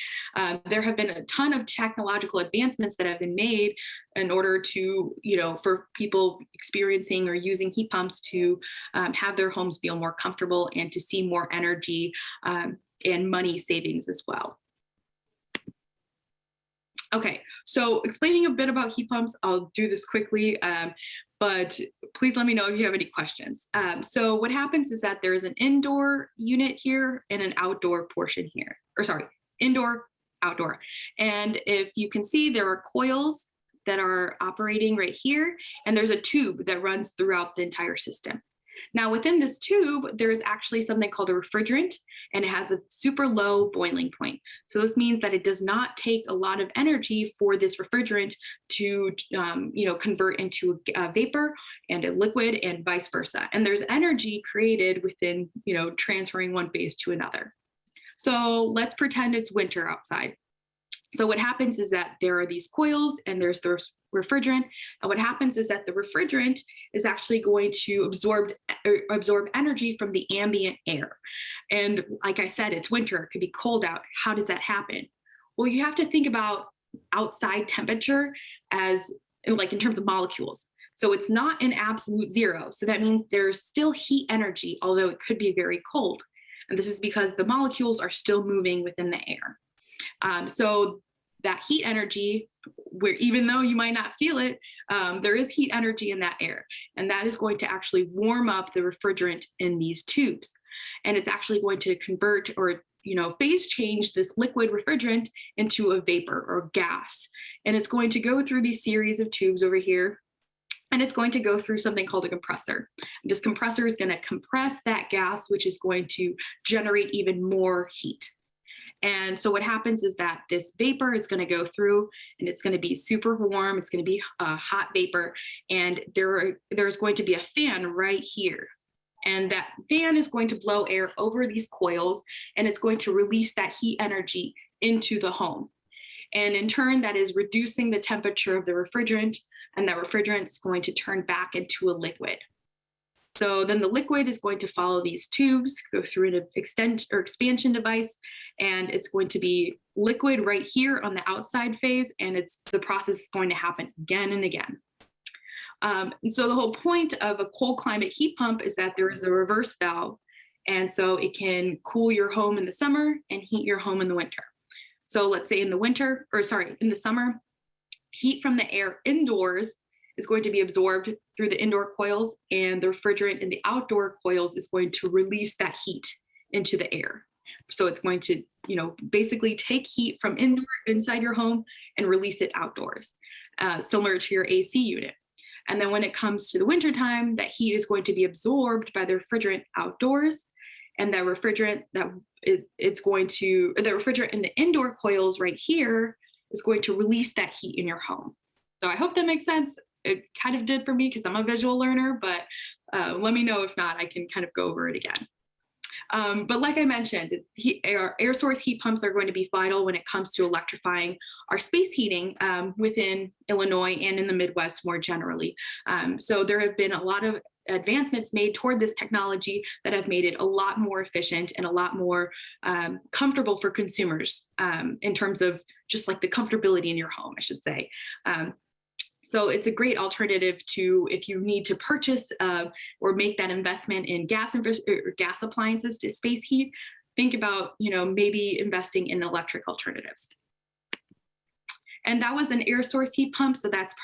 There have been a ton of technological advancements that have been made in order to, for people experiencing or using heat pumps to have their homes feel more comfortable and to see more energy and money savings as well. Okay, so explaining a bit about heat pumps, I'll do this quickly, but please let me know if you have any questions. So what happens is that there's an indoor unit here and an outdoor portion here, or sorry, indoor, outdoor. And if you can see, there are coils that are operating right here, and there's a tube that runs throughout the entire system. Now within this tube, there is actually something called a refrigerant, and it has a super low boiling point. So this means that it does not take a lot of energy for this refrigerant to convert into a vapor and a liquid, and vice versa. And there's energy created within transferring one phase to another. So let's pretend it's winter outside. So what happens is that there are these coils and there's the refrigerant. And what happens is that the refrigerant is actually going to absorb energy from the ambient air. And like I said, it's winter, it could be cold out. How does that happen? Well, you have to think about outside temperature as like in terms of molecules. So it's not an absolute zero. So that means there's still heat energy, although it could be very cold. And this is because the molecules are still moving within the air. So that heat energy, where even though you might not feel it, there is heat energy in that air, and that is going to actually warm up the refrigerant in these tubes. And it's actually going to convert or phase change this liquid refrigerant into a vapor or gas. And it's going to go through these series of tubes over here, and it's going to go through something called a compressor. This compressor is going to compress that gas, which is going to generate even more heat. And so what happens is that this vapor is going to go through, and it's going to be super warm. It's going to be a hot vapor, and there's going to be a fan right here. And that fan is going to blow air over these coils, and it's going to release that heat energy into the home. And in turn, that is reducing the temperature of the refrigerant, and that refrigerant is going to turn back into a liquid. So then the liquid is going to follow these tubes, go through an expansion device, and it's going to be liquid right here on the outside phase, and the process is going to happen again and again. And so the whole point of a cold climate heat pump is that there is a reverse valve. And so it can cool your home in the summer and heat your home in the winter. So let's say in the summer, heat from the air indoors is going to be absorbed through the indoor coils, and the refrigerant in the outdoor coils is going to release that heat into the air. So it's going to, basically take heat from inside your home and release it outdoors, similar to your AC unit. And then when it comes to the wintertime, that heat is going to be absorbed by the refrigerant outdoors, and that refrigerant the refrigerant in the indoor coils right here is going to release that heat in your home. So I hope that makes sense. It kind of did for me because I'm a visual learner, but let me know if not, I can kind of go over it again. But like I mentioned, air source heat pumps are going to be vital when it comes to electrifying our space heating within Illinois and in the Midwest more generally. So there have been a lot of advancements made toward this technology that have made it a lot more efficient and a lot more comfortable for consumers in terms of just like the comfortability in your home, I should say. So it's a great alternative to if you need to purchase or make that investment in gas appliances to space heat. Think about, maybe investing in electric alternatives. And that was an air source heat pump. So that's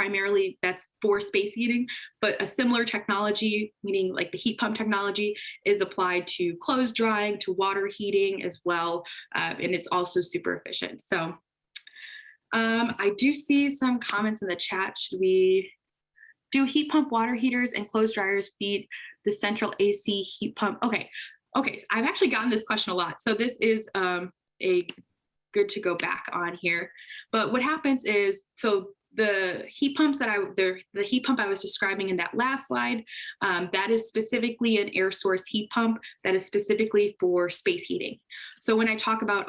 for space heating, but a similar technology, meaning like the heat pump technology, is applied to clothes drying, to water heating as well. And it's also super efficient. So I do see some comments in the chat. Should we do heat pump water heaters and clothes dryers feed the central AC heat pump? Okay. I've actually gotten this question a lot. So this is a good to go back on here. But what happens is, so the heat pumps the heat pump I was describing in that last slide, that is specifically an air source heat pump that is specifically for space heating. So when I talk about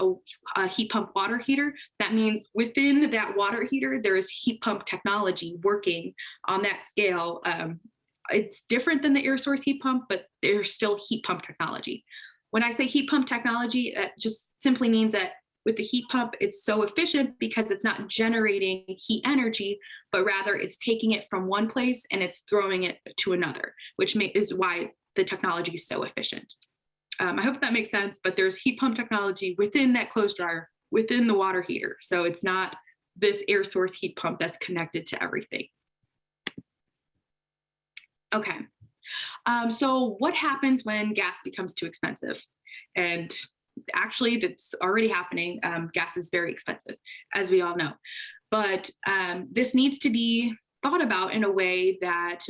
a heat pump water heater, that means within that water heater, there is heat pump technology working on that scale. It's different than the air source heat pump, but there's still heat pump technology. When I say heat pump technology, that just simply means that with the heat pump, it's so efficient because it's not generating heat energy, but rather it's taking it from one place and it's throwing it to another, which is why the technology is so efficient. I hope that makes sense, but there's heat pump technology within that clothes dryer, within the water heater. So it's not this air source heat pump that's connected to everything. Okay. So what happens when gas becomes too expensive? And actually, that's already happening. Gas is very expensive, as we all know. But this needs to be thought about in a way that,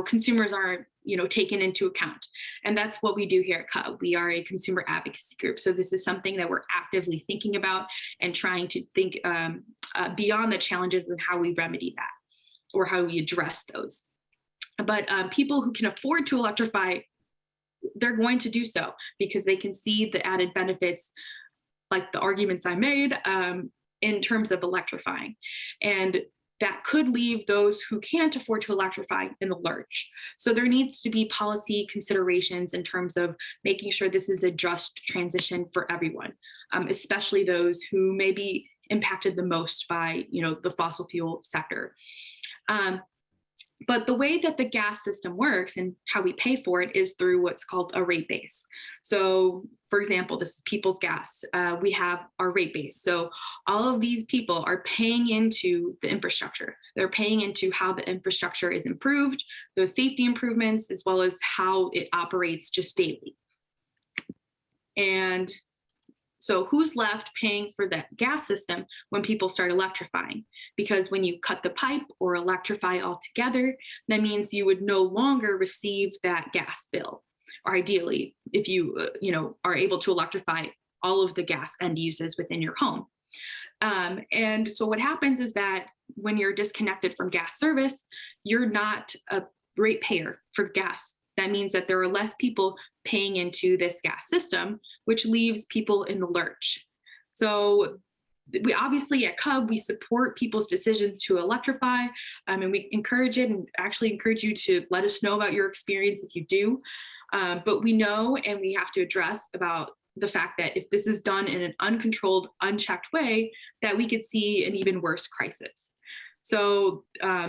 consumers aren't, taken into account. And that's what we do here at CUB. We are a consumer advocacy group. So this is something that we're actively thinking about and trying to think beyond the challenges and how we remedy that or how we address those. But people who can afford to electrify, they're going to do so because they can see the added benefits, like the arguments I made in terms of electrifying. And that could leave those who can't afford to electrify in the lurch. So there needs to be policy considerations in terms of making sure this is a just transition for everyone, especially those who may be impacted the most by, the fossil fuel sector. But the way that the gas system works and how we pay for it is through what's called a rate base. So, for example, this is People's Gas. We have our rate base. So all of these people are paying into the infrastructure. They're paying into how the infrastructure is improved, those safety improvements, as well as how it operates just daily. And so who's left paying for that gas system when people start electrifying? Because when you cut the pipe or electrify altogether, that means you would no longer receive that gas bill. Or ideally, if you, are able to electrify all of the gas end uses within your home. And so what happens is that when you're disconnected from gas service, you're not a ratepayer for gas. That means that there are less people paying into this gas system, which leaves people in the lurch. So we obviously at CUB, we support people's decisions to electrify, and we encourage it and actually encourage you to let us know about your experience if you do. But we know and we have to address about the fact that if this is done in an uncontrolled, unchecked way, that we could see an even worse crisis. So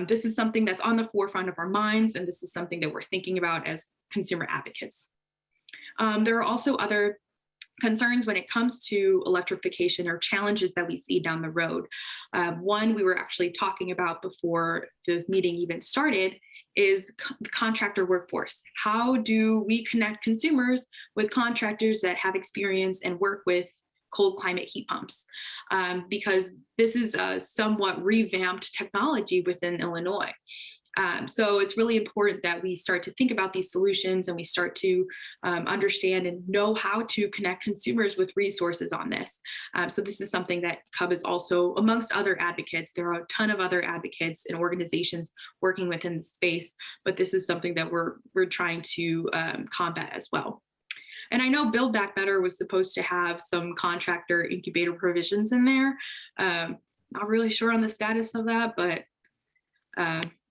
this is something that's on the forefront of our minds, and this is something that we're thinking about as consumer advocates. There are also other concerns when it comes to electrification or challenges that we see down the road. One we were actually talking about before the meeting even started is the contractor workforce. How do we connect consumers with contractors that have experience and work with cold climate heat pumps? Because this is a somewhat revamped technology within Illinois. So it's really important that we start to think about these solutions, and we start to understand and know how to connect consumers with resources on this. So this is something that CUB is also, amongst other advocates, there are a ton of other advocates and organizations working within the space, but this is something that we're trying to combat as well. And I know Build Back Better was supposed to have some contractor incubator provisions in there. Not really sure on the status of that, but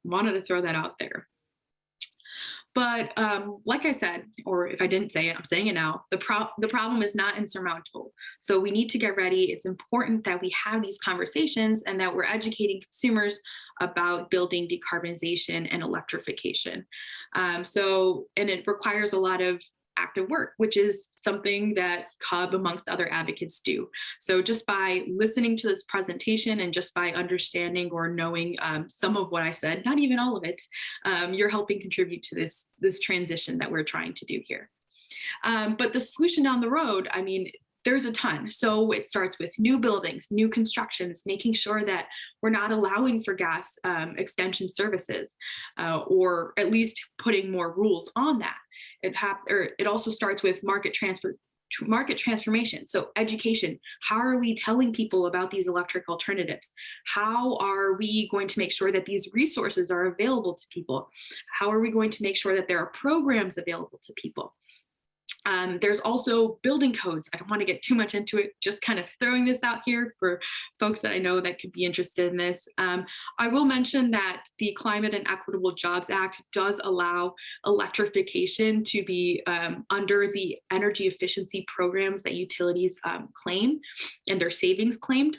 wanted to throw that out there. But like I said, or if I didn't say it, I'm saying it now, the problem is not insurmountable. So we need to get ready. It's important that we have these conversations and that we're educating consumers about building decarbonization and electrification. And it requires a lot of active work, which is something that CUB, amongst other advocates, do. So just by listening to this presentation and just by understanding or knowing some of what I said, not even all of it, you're helping contribute to this transition that we're trying to do here. But the solution down the road, I mean, there's a ton. So it starts with new buildings, new constructions, making sure that we're not allowing for gas extension services, or at least putting more rules on that. It also starts with market transformation. So education. How are we telling people about these electric alternatives? How are we going to make sure that these resources are available to people? How are we going to make sure that there are programs available to people? There's also building codes. I don't want to get too much into it, just kind of throwing this out here for folks that I know that could be interested in this. I will mention that the Climate and Equitable Jobs Act does allow electrification to be under the energy efficiency programs that utilities claim and their savings claimed.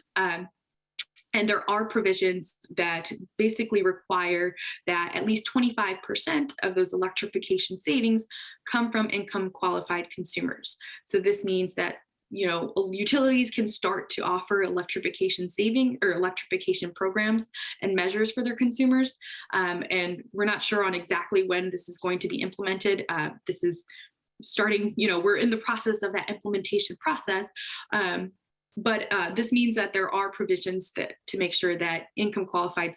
And there are provisions that basically require that at least 25% of those electrification savings come from income qualified consumers. So this means that, you know, utilities can start to offer electrification saving or electrification programs and measures for their consumers. And we're not sure on exactly when this is going to be implemented. This is starting, you know, we're in the process of that implementation process. But this means that there are provisions to make sure that income qualified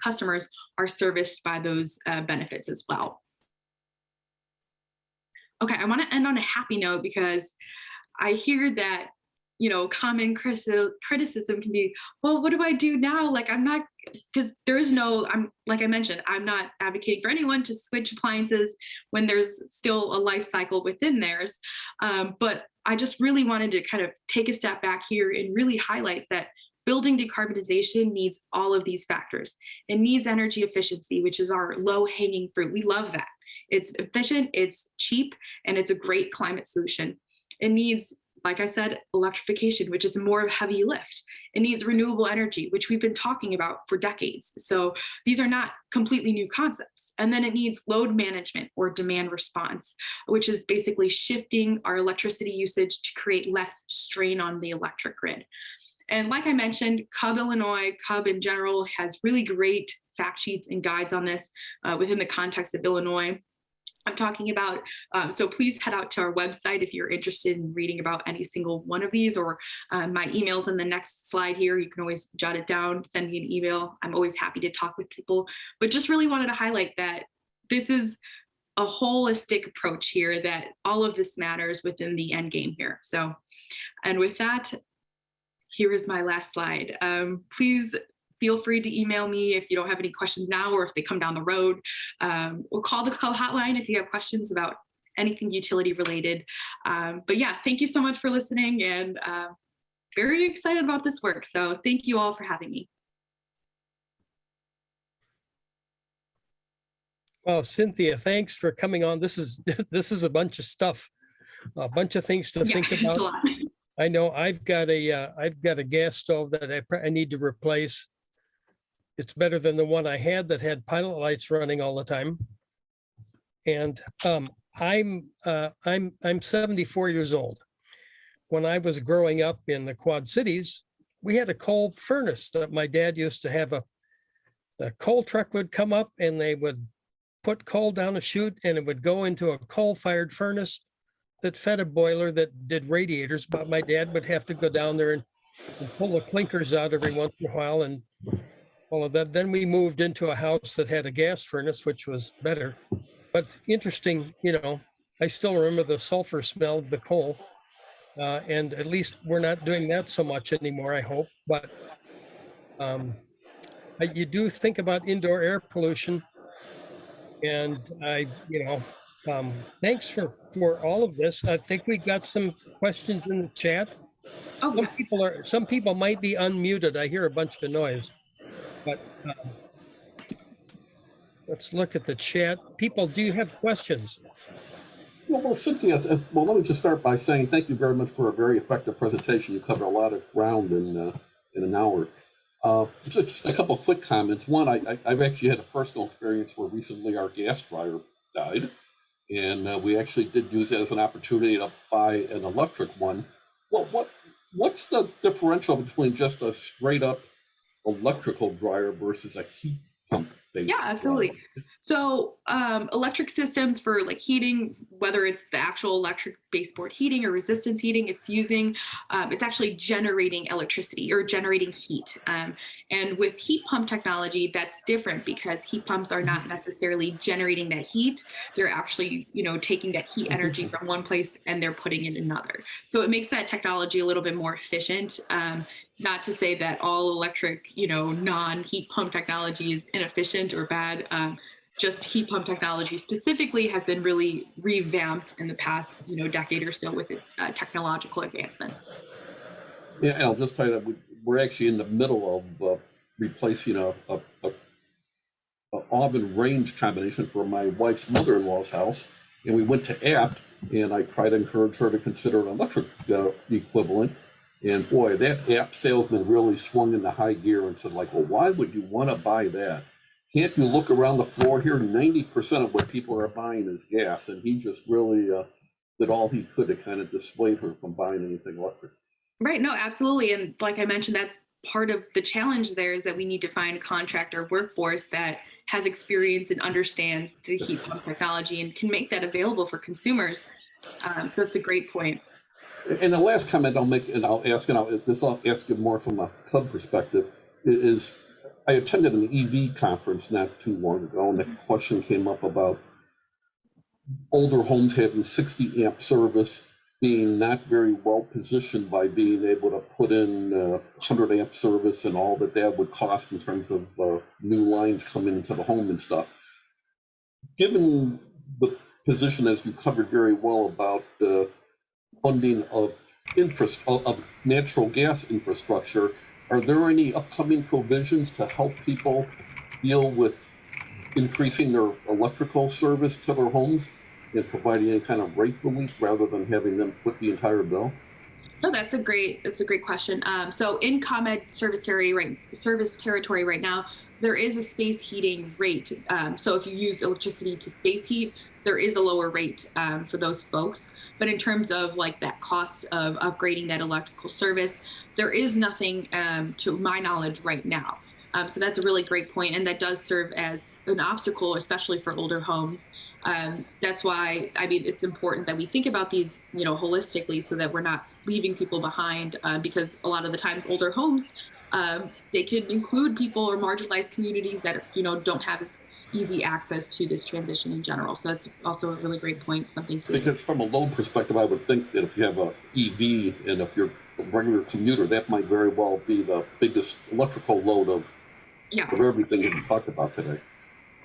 customers are serviced by those benefits as well. Okay, I want to end on a happy note because I hear that, you know, common criticism can be, well, what do I do now? Like, I'm not, because there is no, like I mentioned, I'm not advocating for anyone to switch appliances when there's still a life cycle within theirs. But I just really wanted to kind of take a step back here and really highlight that building decarbonization needs all of these factors. It needs energy efficiency, which is our low-hanging fruit. We love that. It's efficient, it's cheap, and it's a great climate solution. It needs, like I said, electrification, which is more of a heavy lift. It needs renewable energy, which we've been talking about for decades. So these are not completely new concepts. And then it needs load management or demand response, which is basically shifting our electricity usage to create less strain on the electric grid. And like I mentioned, CUB Illinois, CUB in general, has really great fact sheets and guides on this within the context of Illinois. I'm talking about, so please head out to our website if you're interested in reading about any single one of these, or my email's in the next slide here. You can always jot it down, send me an email. I'm always happy to talk with people, but just really wanted to highlight that this is a holistic approach here, that all of this matters within the end game here. So, and with that, here is my last slide. Please feel free to email me if you don't have any questions now, or if they come down the road, or call the CUB hotline if you have questions about anything utility related. But yeah, thank you so much for listening, and very excited about this work. So thank you all for having me. Well, Cynthia, thanks for coming on. This is a bunch of stuff, a bunch of things to think about. A lot. I know I've got a gas stove that I need to replace. It's better than the one I had that had pilot lights running all the time. And I'm 74 years old. When I was growing up in the Quad Cities, we had a coal furnace that my dad used to have. The coal truck would come up and they would put coal down a chute and it would go into a coal-fired furnace that fed a boiler that did radiators. But my dad would have to go down there and pull the clinkers out every once in a while and all of that. Then we moved into a house that had a gas furnace, which was better. But interesting, I still remember the sulfur smell of the coal. And at least we're not doing that so much anymore, I hope. But you do think about indoor air pollution. And thanks for all of this. I think we got some questions in the chat. Oh, yeah. Some people might be unmuted. I hear a bunch of noise, but let's look at the chat. People, do you have questions? Well, Cynthia, let me just start by saying thank you very much for a very effective presentation. You covered a lot of ground in an hour. Just a couple of quick comments. One, I've actually had a personal experience where recently our gas dryer died, and we actually did use it as an opportunity to buy an electric one. Well, what's the differential between just a straight up electrical dryer versus a heat pump based? Yeah, absolutely. Dryer? So electric systems for like heating, whether it's the actual electric baseboard heating or resistance heating, it's actually generating electricity or generating heat. And with heat pump technology, that's different because heat pumps are not necessarily generating that heat. They're actually, taking that heat energy from one place and they're putting it in another. So it makes that technology a little bit more efficient. Not to say that all electric, non-heat pump technology is inefficient or bad. Just heat pump technology specifically has been really revamped in the past, decade or so with its technological advancements. Yeah, and I'll just tell you that we're actually in the middle of replacing a oven range combination for my wife's mother-in-law's house, and we went to Apt, and I tried to encourage her to consider an electric equivalent. And boy, that Apt salesman really swung into high gear and said, well, why would you want to buy that? Can't you look around the floor here? 90% of what people are buying is gas. And he just really did all he could to kind of dissuade her from buying anything electric. Right. No, absolutely. And like I mentioned, that's part of the challenge there is that we need to find a contractor workforce that has experience and understands the heat pump technology and can make that available for consumers. So that's a great point. And the last comment I'll make, and I'll ask you more from a club perspective, is I attended an EV conference not too long ago, and the question came up about older homes having 60 amp service being not very well positioned by being able to put in 100 amp service and all that would cost in terms of new lines coming into the home and stuff. Given the position, as you covered very well, about funding of natural gas infrastructure, are there any upcoming provisions to help people deal with increasing their electrical service to their homes and providing any kind of rate relief rather than having them put the entire bill? No, that's a great question. So in ComEd service territory right now, there is a space heating rate. So if you use electricity to space heat, there is a lower rate for those folks. But in terms of that cost of upgrading that electrical service, there is nothing to my knowledge right now. So that's a really great point, and that does serve as an obstacle, especially for older homes. That's why it's important that we think about these holistically so that we're not leaving people behind, because a lot of the times older homes, they could include people or marginalized communities that don't have easy access to this transition in general. So that's also a really great point, something to. Because from a load perspective, I would think that if you have a EV and if you're a regular commuter, that might very well be the biggest electrical load of everything that we talked about today.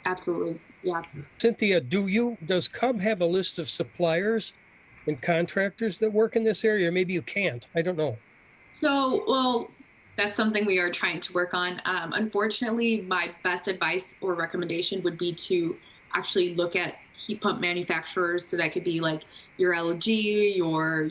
Absolutely, yeah. Cynthia, does CUB have a list of suppliers and contractors that work in this area? Or maybe you can't, I don't know. So, well, that's something we are trying to work on. Unfortunately, my best advice or recommendation would be to actually look at heat pump manufacturers. So that could be like your LG, your,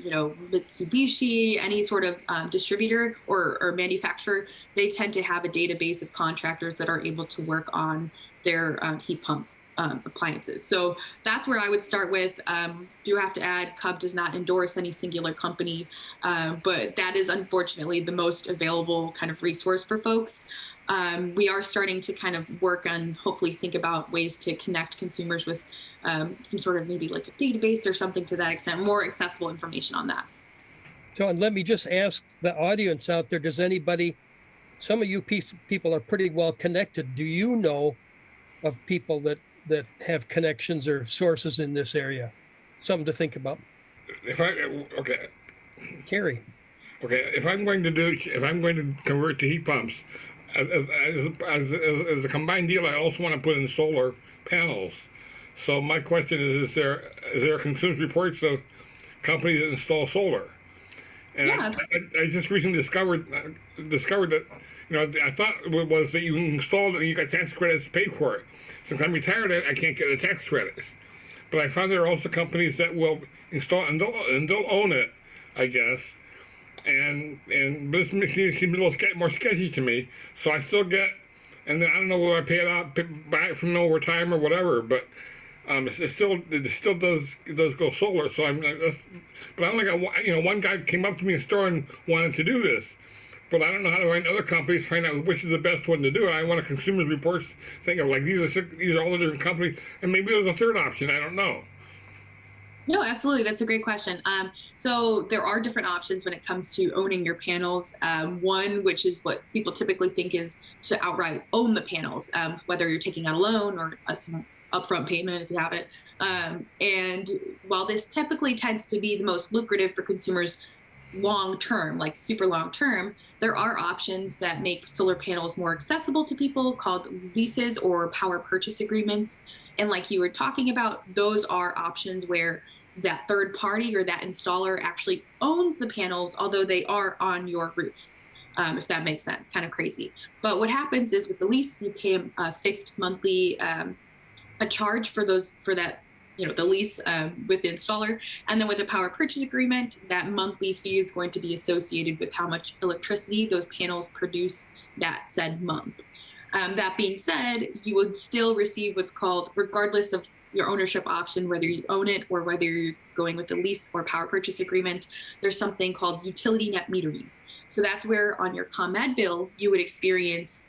Mitsubishi, any sort of distributor or manufacturer. They tend to have a database of contractors that are able to work on their heat pump appliances. So that's where I would start with. Do have to add, CUB does not endorse any singular company, but that is unfortunately the most available kind of resource for folks. We are starting to kind of work on, hopefully think about ways to connect consumers with some sort of maybe like a database or something to that extent, more accessible information on that. So, and let me just ask the audience out there, does anybody, some of you people are pretty well connected. Do you know of people that have connections or sources in this area? Something to think about. Okay. Carrie. Okay. If I'm going to convert to heat pumps, as a combined deal, I also want to put in solar panels. So my question is there consumer reports of companies that install solar? And Yeah. I just recently discovered that, I thought it was that you installed it and you got tax credits to pay for it. Since I'm retired, I can't get the tax credits. But I found there are also companies that will install and they'll own it, I guess. But this seems a little more sketchy to me. So I still get, and then I don't know whether I pay it out, buy it from over time or whatever. But it still does go solar. So but I only got one guy came up to me in the store and wanted to do this. But I don't know how to find other companies, find out which is the best one to do it. I want a consumer reports thing of like these are all the different companies, and maybe there's a third option. I don't know. No, absolutely. That's a great question. So there are different options when it comes to owning your panels. One, which is what people typically think, is to outright own the panels, whether you're taking out a loan or some upfront payment if you have it. And while this typically tends to be the most lucrative for consumers long term, like super long term, there are options that make solar panels more accessible to people called leases or power purchase agreements. And like you were talking about, those are options where that third party or that installer actually owns the panels, although they are on your roof, if that makes sense. Kind of crazy. But what happens is with the lease, you pay a fixed monthly a charge for that, the lease with the installer. And then with the power purchase agreement, that monthly fee is going to be associated with how much electricity those panels produce that said month. That being said, you would still receive what's called, regardless of your ownership option, whether you own it or whether you're going with a lease or power purchase agreement, there's something called utility net metering. So that's where on your ComEd bill, you would experience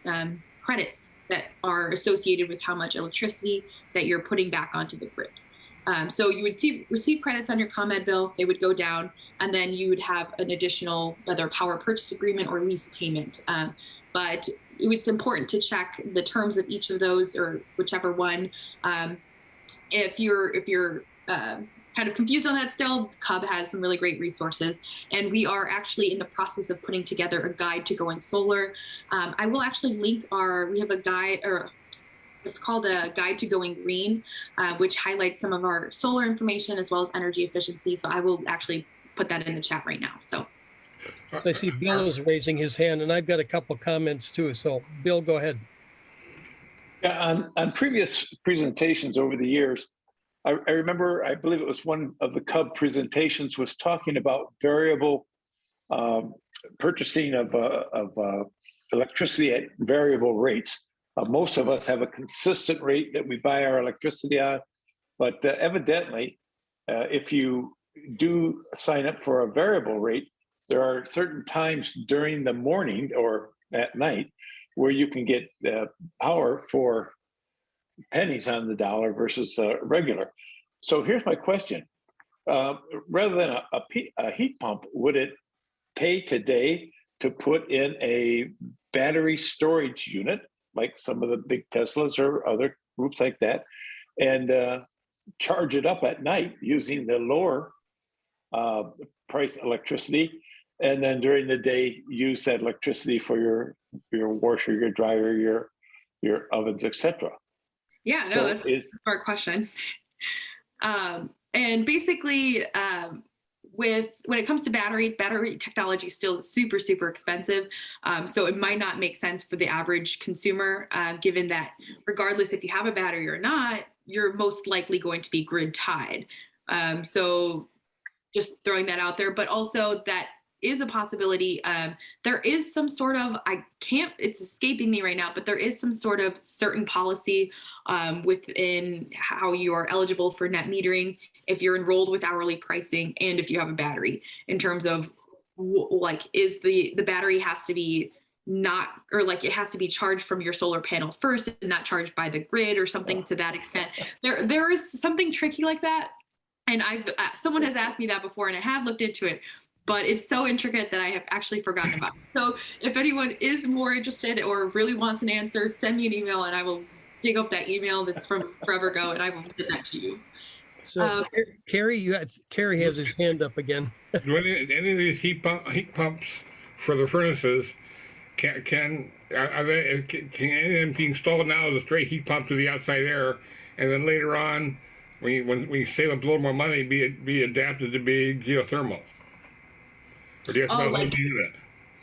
credits that are associated with how much electricity that you're putting back onto the grid. So you would receive credits on your ComEd bill, they would go down, and then you would have an additional, whether power purchase agreement or lease payment. But it's important to check the terms of each of those, or whichever one. If you're kind of confused on that still, CUB has some really great resources, and we are actually in the process of putting together a guide to going solar. I will actually link we have a guide, or it's called a Guide to Going Green, which highlights some of our solar information as well as energy efficiency. So I will actually put that in the chat right now. So I see Bill is raising his hand, and I've got a couple comments too. So Bill, go ahead. Yeah, on previous presentations over the years, I remember, I believe it was one of the CUB presentations was talking about variable purchasing of electricity at variable rates. Most of us have a consistent rate that we buy our electricity on, but evidently, if you do sign up for a variable rate, there are certain times during the morning or at night where you can get power for pennies on the dollar versus regular. So here's my question. Rather than a heat pump, would it pay today to put in a battery storage unit, like some of the big Teslas or other groups like that, and charge it up at night using the lower price electricity, and then during the day use that electricity for your washer, your dryer, your ovens, etc.? yeah, So no, that's a smart question. And basically, when it comes to battery technology is still super, super expensive. So it might not make sense for the average consumer, given that regardless if you have a battery or not, you're most likely going to be grid tied. So just throwing that out there, but also that is a possibility. There is some sort of, it's escaping me right now, but there is some sort of certain policy within how you are eligible for net metering if you're enrolled with hourly pricing and if you have a battery, in terms of like, is the battery has to be it has to be charged from your solar panels first and not charged by the grid or something to that extent. There is something tricky like that. And someone has asked me that before, and I have looked into it, but it's so intricate that I have actually forgotten about it. So if anyone is more interested or really wants an answer, send me an email and I will dig up that email that's from forever ago and I will get that to you. So Carrie has his hand up again. Do any of these heat pumps for the furnaces, can any of them be installed now as a straight heat pump to the outside air, and then later on, when we save up a little more money, be adapted to be geothermal? Or do you have to do that?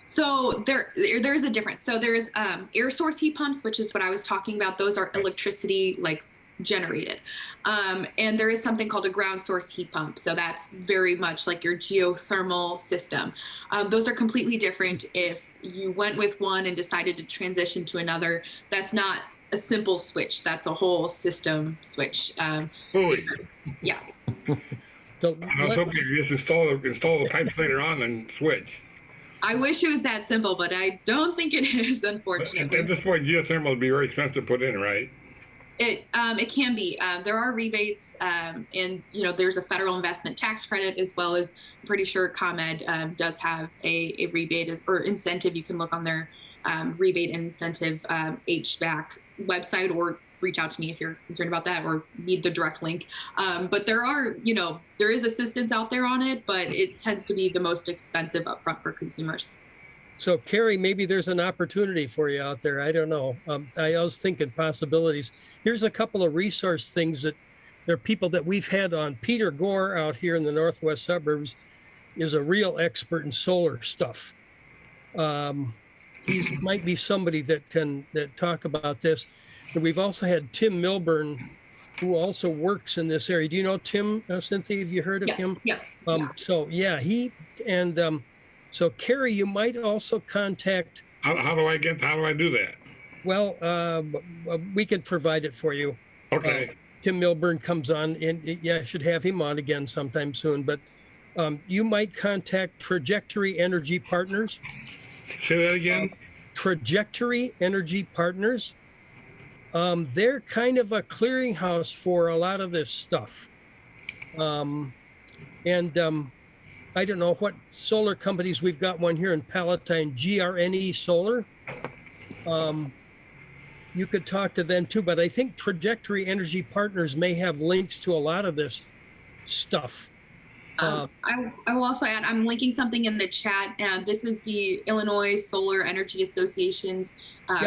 So there is a difference. So there is air source heat pumps, which is what I was talking about. Those are electricity generated. And there is something called a ground source heat pump. So that's very much like your geothermal system. Those are completely different. If you went with one and decided to transition to another, that's not a simple switch. That's a whole system switch. Yeah. So I was hoping you just install the pipes later on and switch. I wish it was that simple, but I don't think it is, unfortunately. At this point, geothermal would be very expensive to put in, right? It can be. There are rebates, and there's a federal investment tax credit, as well as I'm pretty sure ComEd does have a rebate or incentive. You can look on their rebate incentive HVAC website, or reach out to me if you're concerned about that or need the direct link. But there is assistance out there on it, but it tends to be the most expensive upfront for consumers. So Carrie, maybe there's an opportunity for you out there. I don't know. I was thinking possibilities. Here's a couple of resource things that there are people that we've had on. Peter Gore out here in the northwest suburbs is a real expert in solar stuff. He might be somebody that talk about this. And we've also had Tim Milburn, who also works in this area. Do you know Tim, Cynthia? Have you heard of him? Yes. So yeah, so Carrie, you might also contact. How do I do that? Well, we can provide it for you. Okay. Tim Milburn comes on, and I should have him on again sometime soon. But you might contact Trajectory Energy Partners. Say that again. Trajectory Energy Partners. They're kind of a clearinghouse for a lot of this stuff. I don't know what solar companies. We've got one here in Palatine, GRNE Solar. You could talk to them too, but I think Trajectory Energy Partners may have links to a lot of this stuff. I will also add, I'm linking something in the chat. This is the Illinois Solar Energy Association's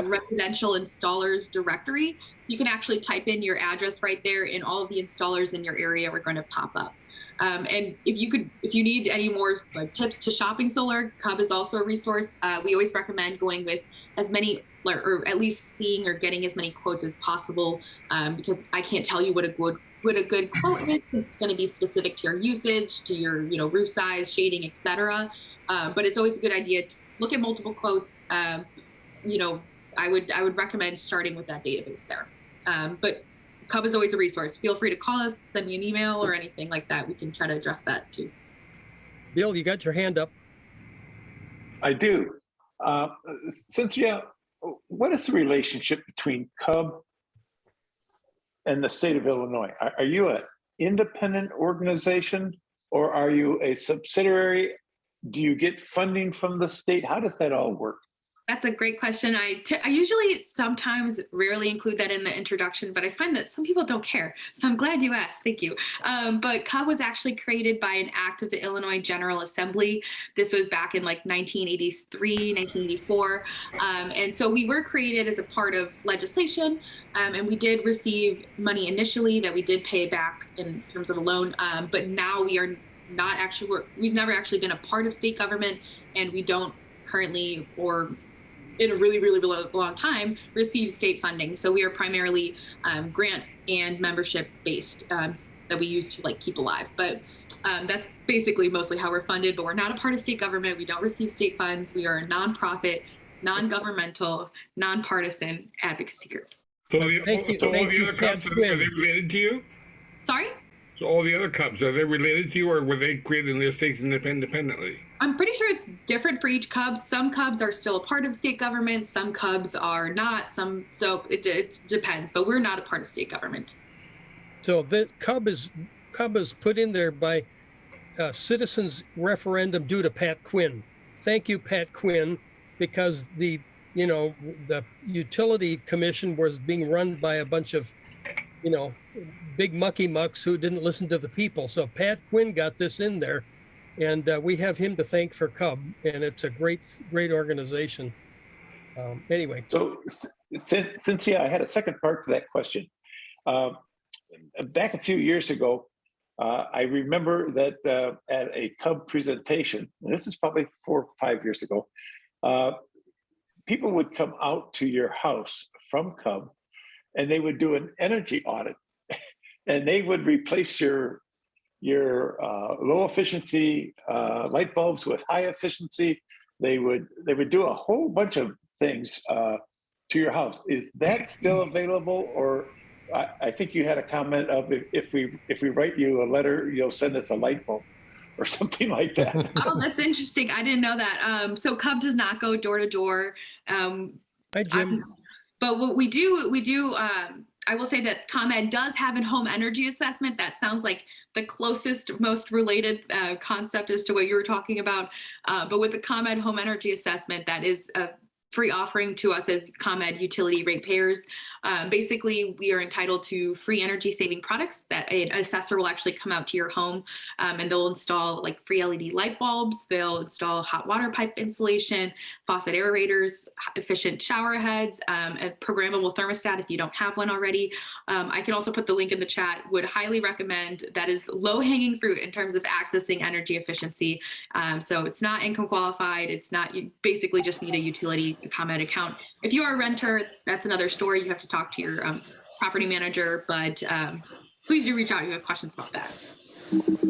residential installers directory. So you can actually type in your address right there, and all of the installers in your area are going to pop up. And if you need any more tips to shopping solar, Cub is also a resource. We always recommend going with as many, or at least seeing or getting as many quotes as possible, because I can't tell you what a good quote is. It's going to be specific to your usage, to your roof size, shading, etc. But it's always a good idea to look at multiple quotes. I would recommend starting with that database there. But Cub is always a resource. Feel free to call us, send me an email, or anything like that. We can try to address that too. Bill, you got your hand up. I do. Cynthia, what is the relationship between Cub and the state of Illinois? Are you an independent organization, or are you a subsidiary? Do you get funding from the state? How does that all work? That's a great question. I usually sometimes rarely include that in the introduction, but I find that some people don't care. So I'm glad you asked. Thank you. But CUB was actually created by an act of the Illinois General Assembly. This was back in 1983, 1984. And so we were created as a part of legislation, and we did receive money initially that we did pay back in terms of a loan. But now we are not actually, we've never actually been a part of state government, and we don't currently or in a really, really, really long time, receive state funding. So we are primarily grant and membership based that we use to like keep alive. But that's basically mostly how we're funded, but we're not a part of state government. We don't receive state funds. We are a nonprofit, non-governmental, nonpartisan advocacy group. So, Well, thank you, all the other Pat Cubs, are Quinn. they related to you? Sorry? So all the other Cubs, are they related to you, or were they created in their states independently? I'm pretty sure it's different for each Cub. Some Cubs are still a part of state government. Some Cubs are not. So it depends, but we're not a part of state government. So the Cub is put in there by citizens referendum due to Pat Quinn. Thank you, Pat Quinn, because the utility commission was being run by a bunch of, big mucky mucks who didn't listen to the people. So Pat Quinn got this in there, and we have him to thank for Cub, and it's a great organization. Anyway. So Cynthia, I had a second part to that question. Back a few years ago, I remember that at a Cub presentation, and this is probably 4 or 5 years ago, people would come out to your house from Cub, and they would do an energy audit, and they would replace your low efficiency light bulbs with high efficiency. They would do a whole bunch of things to your house. Is that still available, or? I think you had a comment of if we write you a letter, you'll send us a light bulb or something like that. Oh, that's interesting. I didn't know that. So Cub does not go door to door. Hi, Jim. But what we do, I will say that ComEd does have a home energy assessment. That sounds like the closest, most related concept as to what you were talking about. But with the ComEd home energy assessment, that is a free offering to us as ComEd utility ratepayers. Basically, we are entitled to free energy saving products that an assessor will actually come out to your home and they'll install like free LED light bulbs. They'll install hot water pipe insulation, faucet aerators, efficient shower heads, a programmable thermostat if you don't have one already. I can also put the link in the chat. Would highly recommend. That is low hanging fruit in terms of accessing energy efficiency. So it's not income qualified. It's not, you basically just need a utility ComEd account. If you are a renter, that's another story. You have to talk to your property manager, but please do reach out if you have questions about that.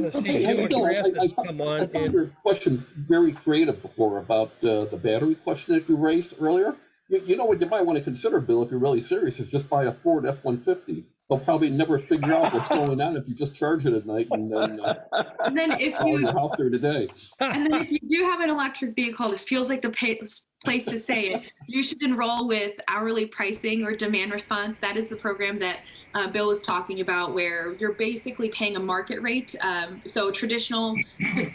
I found your question very creative before about the battery question that you raised earlier. You know what you might want to consider, Bill, if you're really serious, is just buy a Ford F-150. They'll probably never figure out what's going on if you just charge it at night and then if call your house during the day. And then if you do have an electric vehicle, this feels like the place to say it. You should enroll with hourly pricing or demand response. That is the program that Bill is talking about, where you're basically paying a market rate. So traditional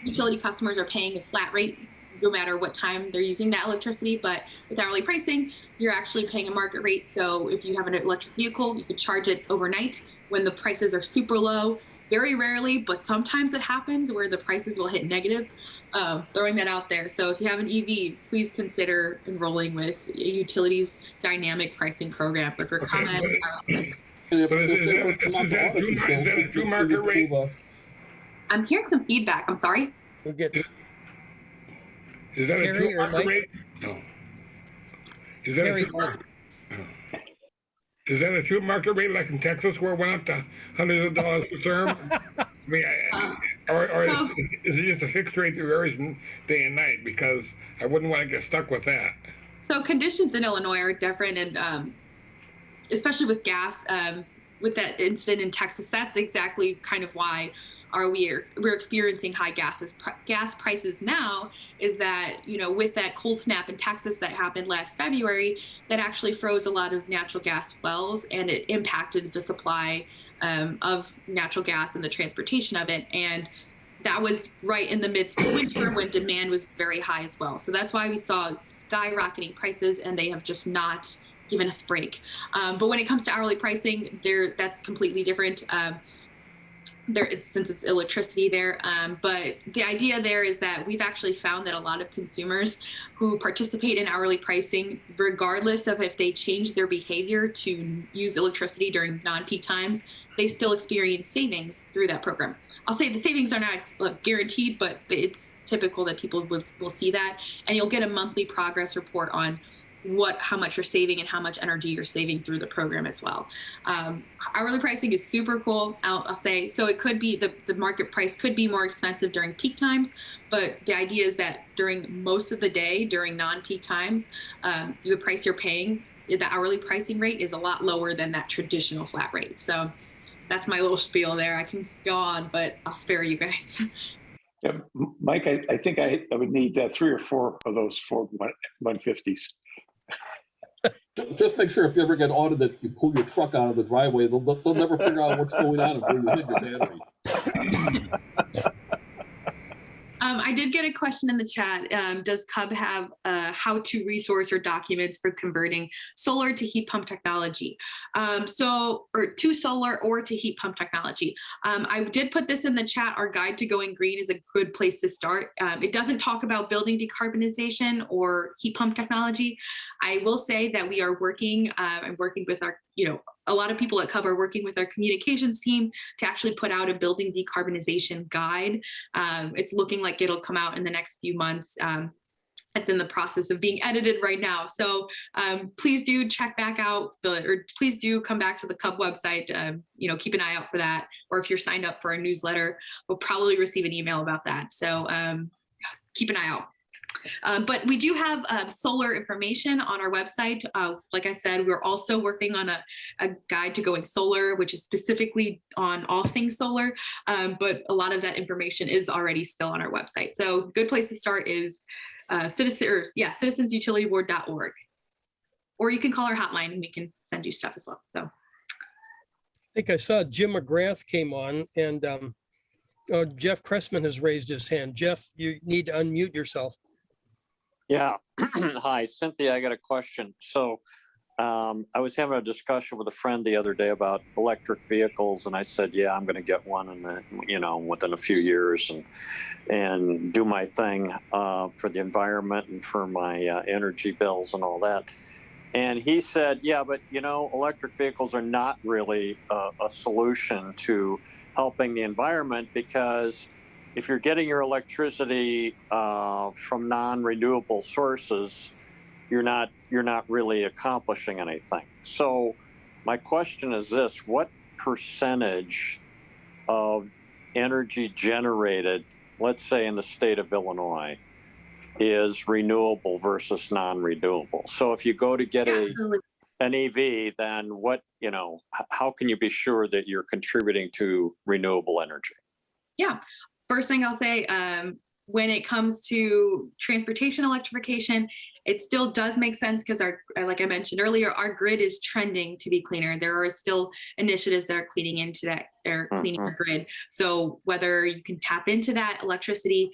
utility customers are paying a flat rate no matter what time they're using that electricity, but with hourly pricing, you're actually paying a market rate. So if you have an electric vehicle, you could charge it overnight when the prices are super low. Very rarely, but sometimes it happens where the prices will hit negative. Throwing that out there. So if you have an EV, please consider enrolling with a utilities dynamic pricing program. But for ComEd, is that a true market rate? I'm hearing some feedback. I'm sorry. We'll get Is that a true market rate? No. Is that a true market? Is that a true market rate like in Texas where it went up to hundreds of dollars per term? I mean, or is it just a fixed rate that varies day and night? Because I wouldn't want to get stuck with that. So conditions in Illinois are different, and especially with gas, with that incident in Texas, that's exactly kind of why we're experiencing high gas prices now, is that, with that cold snap in Texas that happened last February, that actually froze a lot of natural gas wells, and it impacted the supply of natural gas and the transportation of it. And that was right in the midst of winter when demand was very high as well. So that's why we saw skyrocketing prices, and they have just not given us a break. But when it comes to hourly pricing, that's completely different. Since it's electricity there. But the idea there is that we've actually found that a lot of consumers who participate in hourly pricing, regardless of if they change their behavior to use electricity during non-peak times, they still experience savings through that program. I'll say the savings are not guaranteed, but it's typical that people will see that. And you'll get a monthly progress report on how much you're saving and how much energy you're saving through the program as well. Hourly pricing is super cool. I'll say, so it could be the market price could be more expensive during peak times, but the idea is that during most of the day, during non-peak times, the price you're paying, the hourly pricing rate is a lot lower than that traditional flat rate. So that's my little spiel there. I can go on, but I'll spare you guys. Yeah, Mike, I think I would need 3 or 4 of those 150s. Just make sure if you ever get audited, you pull your truck out of the driveway, they'll never figure out what's going on and where you hid your battery. I did get a question in the chat. Does CUB have how-to resource or documents for converting solar to heat pump technology? Or to solar or to heat pump technology. I did put this in the chat. Our guide to going green is a good place to start. It doesn't talk about building decarbonization or heat pump technology. I will say that we are working, I'm working with our, a lot of people at CUB are working with our communications team to actually put out a building decarbonization guide. It's looking like it'll come out in the next few months. It's in the process of being edited right now. So please do check back out, please do come back to the CUB website, keep an eye out for that. Or if you're signed up for our newsletter, we'll probably receive an email about that. So keep an eye out. But we do have solar information on our website. Like I said, we're also working on a guide to going solar, which is specifically on all things solar. But a lot of that information is already still on our website. So a good place to start is citizensutilityboard.org. Or you can call our hotline and we can send you stuff as well. So I think I saw Jim McGrath came on, and Jeff Cressman has raised his hand. Jeff, you need to unmute yourself. Yeah. Hi, Cynthia, I got a question. So I was having a discussion with a friend the other day about electric vehicles, and I said, yeah, I'm going to get one in within a few years and do my thing for the environment and for my energy bills and all that. And he said, yeah, but electric vehicles are not really a solution to helping the environment, because if you're getting your electricity from non-renewable sources, you're not really accomplishing anything. So my question is this: what percentage of energy generated, let's say in the state of Illinois, is renewable versus non-renewable? So if you go to get an EV, then what, how can you be sure that you're contributing to renewable energy? Yeah. First thing I'll say, when it comes to transportation electrification, it still does make sense because like I mentioned earlier, our grid is trending to be cleaner. There are still initiatives that are cleaning into that, or cleaning our grid. So whether you can tap into that electricity,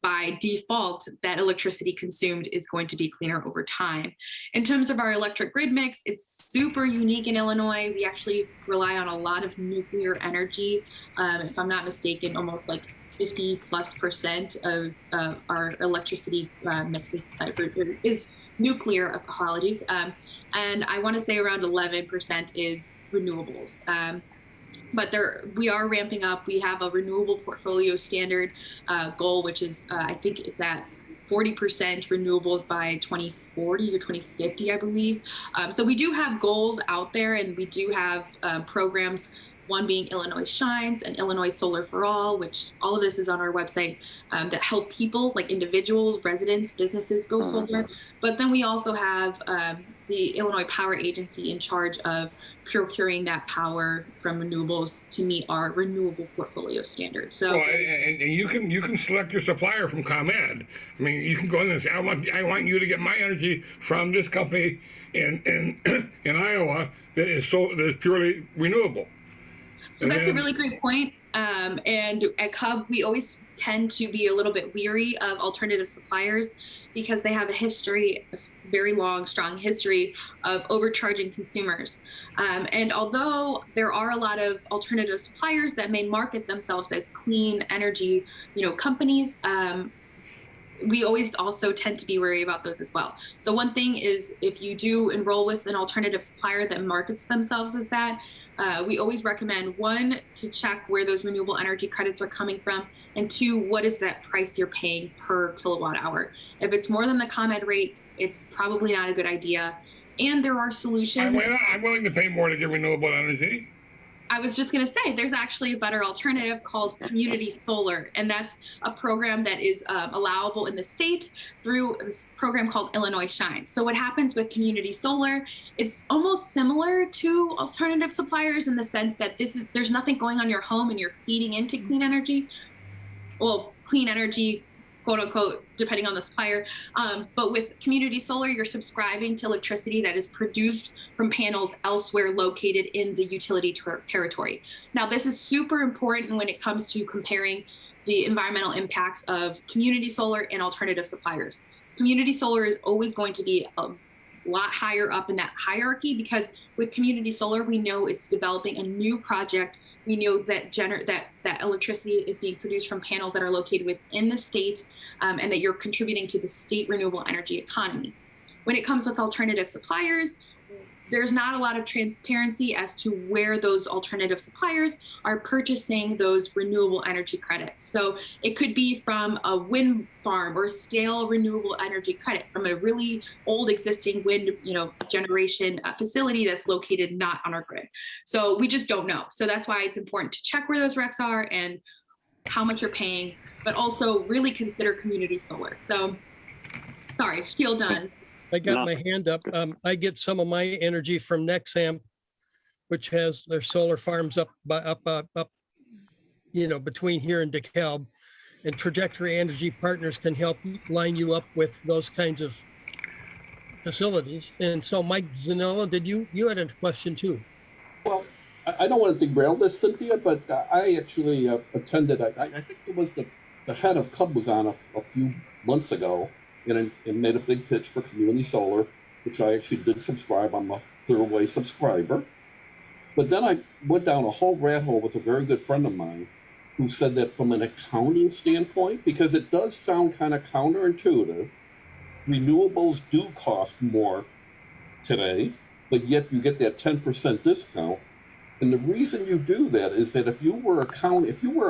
by default, that electricity consumed is going to be cleaner over time. In terms of our electric grid mix, it's super unique in Illinois. We actually rely on a lot of nuclear energy. If I'm not mistaken, almost like 50+% of our electricity mix is nuclear, apologies. And I want to say around 11% is renewables. But we are ramping up. We have a renewable portfolio standard goal, which is, I think it's at 40% renewables by 2040 or 2050, I believe. So we do have goals out there, and we do have programs, one being Illinois Shines and Illinois Solar for All, which all of this is on our website, that help people, like individuals, residents, businesses go solar. But then we also have the Illinois Power Agency in charge of procuring that power from renewables to meet our renewable portfolio standards. So, and you can select your supplier from ComEd. I mean, you can go in and say, I want you to get my energy from this company in Iowa that is purely renewable. So that's a really great point. And at CUB, we always tend to be a little bit weary of alternative suppliers because they have a very long, strong history of overcharging consumers. And although there are a lot of alternative suppliers that may market themselves as clean energy, companies, we always also tend to be wary about those as well. So one thing is, if you do enroll with an alternative supplier that markets themselves as that, we always recommend, one, to check where those renewable energy credits are coming from, and two, what is that price you're paying per kilowatt hour. If it's more than the ComEd rate, it's probably not a good idea. And there are solutions. I'm willing to pay more to get renewable energy. I was just going to say, there's actually a better alternative called community solar, and that's a program that is allowable in the state through this program called Illinois Shines. So what happens with community solar, it's almost similar to alternative suppliers in the sense that there's nothing going on in your home and you're feeding into clean energy. Well, clean energy, quote unquote, depending on the supplier. But with community solar, you're subscribing to electricity that is produced from panels elsewhere located in the utility territory. Now, this is super important when it comes to comparing the environmental impacts of community solar and alternative suppliers. Community solar is always going to be a lot higher up in that hierarchy because with community solar, we know it's developing a new project. We know that that electricity is being produced from panels that are located within the state and that you're contributing to the state renewable energy economy. When it comes with alternative suppliers, there's not a lot of transparency as to where those alternative suppliers are purchasing those renewable energy credits. So it could be from a wind farm or stale renewable energy credit from a really old existing wind generation facility that's located not on our grid. So we just don't know. So that's why it's important to check where those RECs are and how much you're paying, but also really consider community solar. So sorry, spiel done. I got my hand up. I get some of my energy from Nexamp, which has their solar farms up between here and DeKalb, and Trajectory Energy Partners can help line you up with those kinds of facilities. And so, Mike Zanella, you had a question too? Well, I don't want to derail this, Cynthia, but I actually attended. I think it was the head of CUB was on a few months ago. And made a big pitch for community solar, which I actually did subscribe. I'm a Third-Way subscriber. But then I went down a whole rat hole with a very good friend of mine who said that from an accounting standpoint, because it does sound kind of counterintuitive, renewables do cost more today, but yet you get that 10% discount. And the reason you do that is that if you were a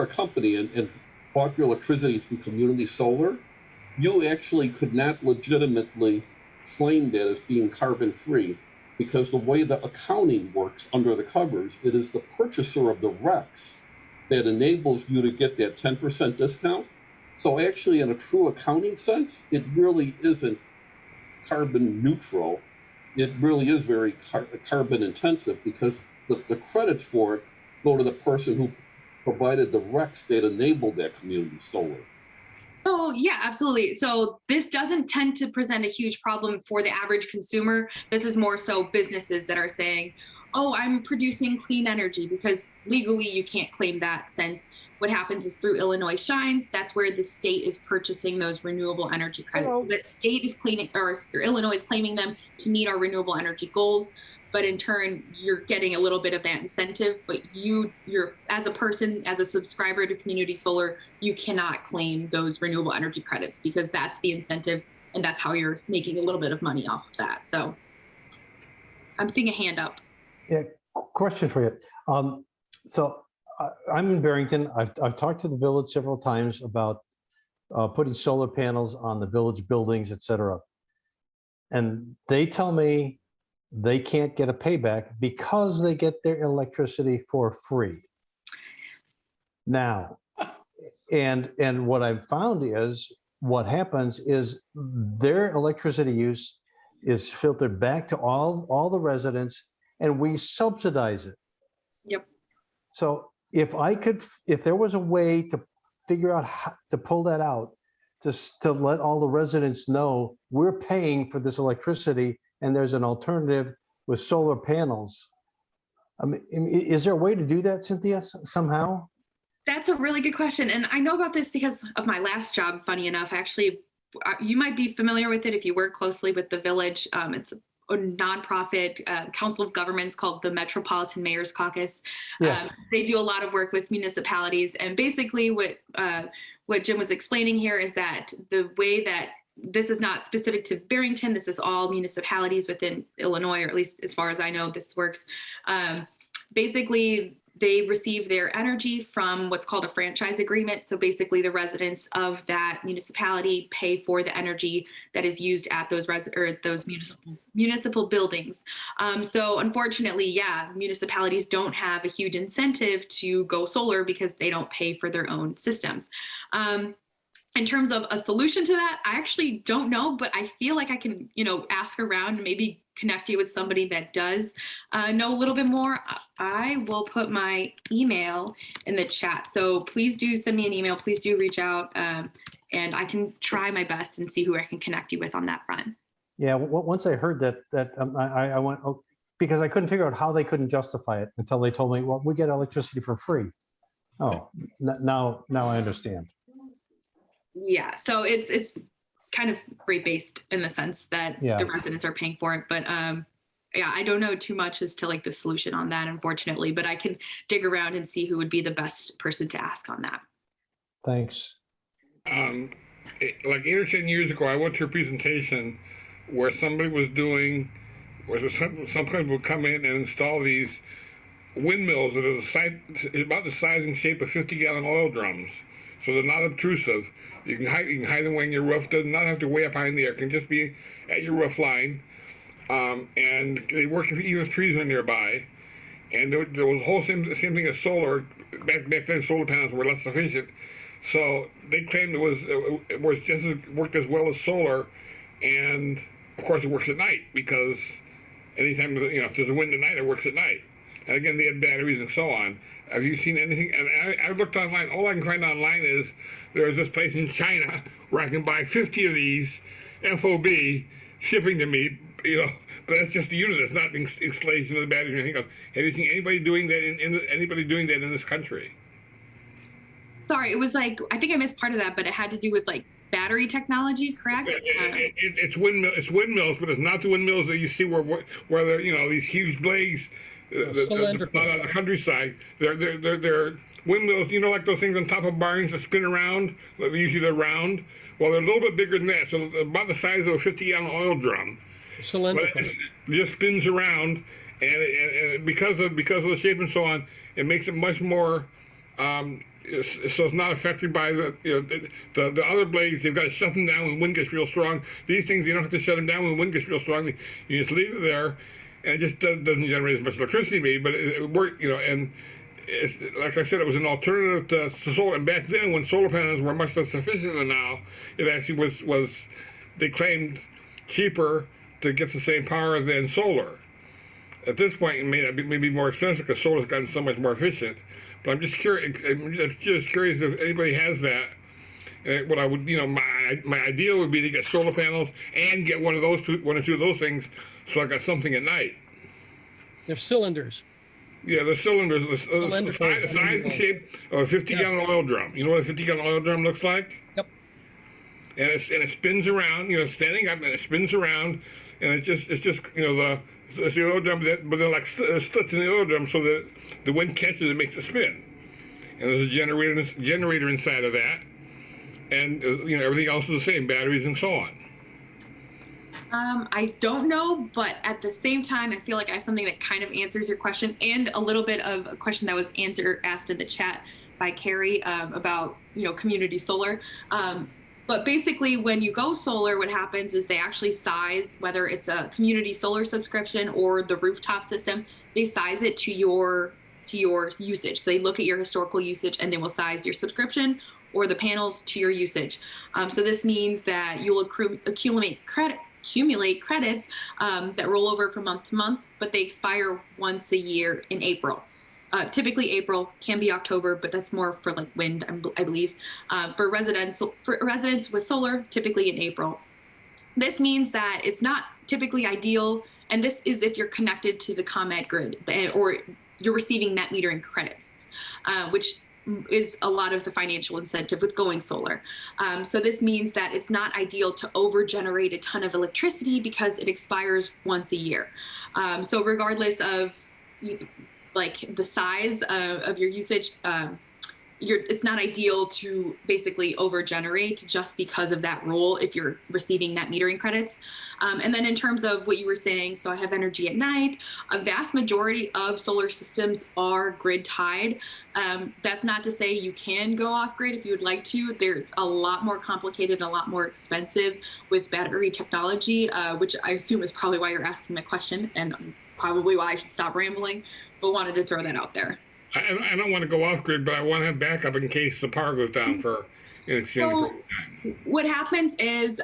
company and bought your electricity through community solar, you actually could not legitimately claim that as being carbon free because the way the accounting works under the covers, it is the purchaser of the RECs that enables you to get that 10% discount. So actually in a true accounting sense, it really isn't carbon neutral. It really is very carbon intensive because the credits for it go to the person who provided the RECs that enabled that community solar. Oh, yeah, absolutely. So this doesn't tend to present a huge problem for the average consumer. This is more so businesses that are saying, oh, I'm producing clean energy, because legally you can't claim that, since what happens is through Illinois Shines, that's where the state is purchasing those renewable energy credits. So that state is claiming, or Illinois is claiming them to meet our renewable energy goals. But in turn, you're getting a little bit of that incentive, but you're as a person, as a subscriber to community solar, you cannot claim those renewable energy credits because that's the incentive and that's how you're making a little bit of money off of that. So I'm seeing a hand up. Yeah, question for you. So I'm in Barrington. I've talked to the village several times about putting solar panels on the village buildings, et cetera. And they tell me they can't get a payback because they get their electricity for free. Now, and what I've found is what happens is their electricity use is filtered back to all the residents, and we subsidize it. Yep. So if there was a way to figure out how to pull that out, to let all the residents know we're paying for this electricity, and there's an alternative with solar panels. I mean, is there a way to do that, Cynthia, somehow? That's a really good question. And I know about this because of my last job, funny enough. Actually, you might be familiar with it if you work closely with the village. It's a nonprofit council of governments called the Metropolitan Mayor's Caucus. Yes. They do a lot of work with municipalities. And basically what Jim was explaining here is that the way that this is not specific to Barrington, this is all municipalities within Illinois, or at least as far as I know, this works. Basically, they receive their energy from what's called a franchise agreement. So basically the residents of that municipality pay for the energy that is used at those municipal buildings. So unfortunately, yeah, municipalities don't have a huge incentive to go solar because they don't pay for their own systems. In terms of a solution to that, I actually don't know, but I feel like I can, ask around and maybe connect you with somebody that does know a little bit more. I will put my email in the chat. So please do send me an email. Please do reach out, and I can try my best and see who I can connect you with on that front. Yeah, once I heard that, I went, oh, because I couldn't figure out how they couldn't justify it until they told me, well, we get electricity for free. Oh, now I understand. Yeah, so it's kind of rate-based in the sense that the residents are paying for it, but yeah, I don't know too much as to like the solution on that, unfortunately, but I can dig around and see who would be the best person to ask on that. Thanks. Like 8 or 10 years ago, I went to a presentation where somebody was doing, where some company would come in and install these windmills that are about the size and shape of 50-gallon oil drums, so they're not obtrusive. You can hide them on your roof. Does not have to way up high in the air. It can just be at your roof line. And they work even if trees are nearby. And there was a whole same thing as solar. Back then, solar panels were less efficient. So they claimed it worked as well as solar. And of course, it works at night because anytime if there's a wind at night, it works at night. And again, they had batteries and so on. Have you seen anything? And I looked online. All I can find online is there's this place in China where I can buy 50 of these FOB shipping to me, but that's just the unit. It's not installation of the batteries or anything else. Have you seen anybody doing that in this country? Sorry, it was I think I missed part of that, but it had to do with battery technology, correct? It's windmills, but it's not the windmills that you see where they're, these huge blades out on the countryside. They're windmills, like those things on top of barns that spin around. Usually they're round. Well, they're a little bit bigger than that, so about the size of a 50-gallon oil drum. Cylindrical. But it just spins around, and because of the shape and so on, it makes it much more. So it's not affected by the other blades. They've got to shut them down when the wind gets real strong. These things, you don't have to shut them down when the wind gets real strong. You just leave it there, and it just doesn't generate as much electricity, maybe, but it works, and. Like I said, it was an alternative to solar. And back then, when solar panels were much less efficient than now, it actually was they claimed cheaper to get the same power than solar. At this point, it may be more expensive because solar's gotten so much more efficient. But I'm just curious. If anybody has that. What I would, my ideal would be to get solar panels and get one or two of those things, so I got something at night. They're cylinders. Yeah, the cylinders, the size and shape of a 50-gallon oil drum. You know what a 50-gallon oil drum looks like? Yep. And it spins around, standing up, and it spins around, and it's just it's the oil drum, but they're like slits in the oil drum, so that the wind catches it, makes it spin. And there's a generator inside of that, and everything else is the same, batteries and so on. I don't know, but at the same time, I feel like I have something that kind of answers your question and a little bit of a question that was asked in the chat by Carrie about, community solar. But basically, when you go solar, what happens is they actually size, whether it's a community solar subscription or the rooftop system, they size it to your usage. So they look at your historical usage and they will size your subscription or the panels to your usage. So this means that you'll accumulate credits that roll over from month to month, but they expire once a year in April. Typically April, can be October, but that's more for wind, I believe. For residents with solar, typically in April. This means that it's not typically ideal, and this is if you're connected to the ComEd grid or you're receiving net metering credits, which is a lot of the financial incentive with going solar. So this means that it's not ideal to over-generate a ton of electricity because it expires once a year. So regardless of the size of your usage, it's not ideal to basically over generate just because of that rule if you're receiving net metering credits. And then in terms of what you were saying, so I have energy at night. A vast majority of solar systems are grid tied. That's not to say you can go off grid if you would like to. There's a lot more complicated and a lot more expensive with battery technology, which I assume is probably why you're asking that question and probably why I should stop rambling, but wanted to throw that out there. I don't want to go off grid, but I want to have backup in case the power goes down for an extended period of time. What happens is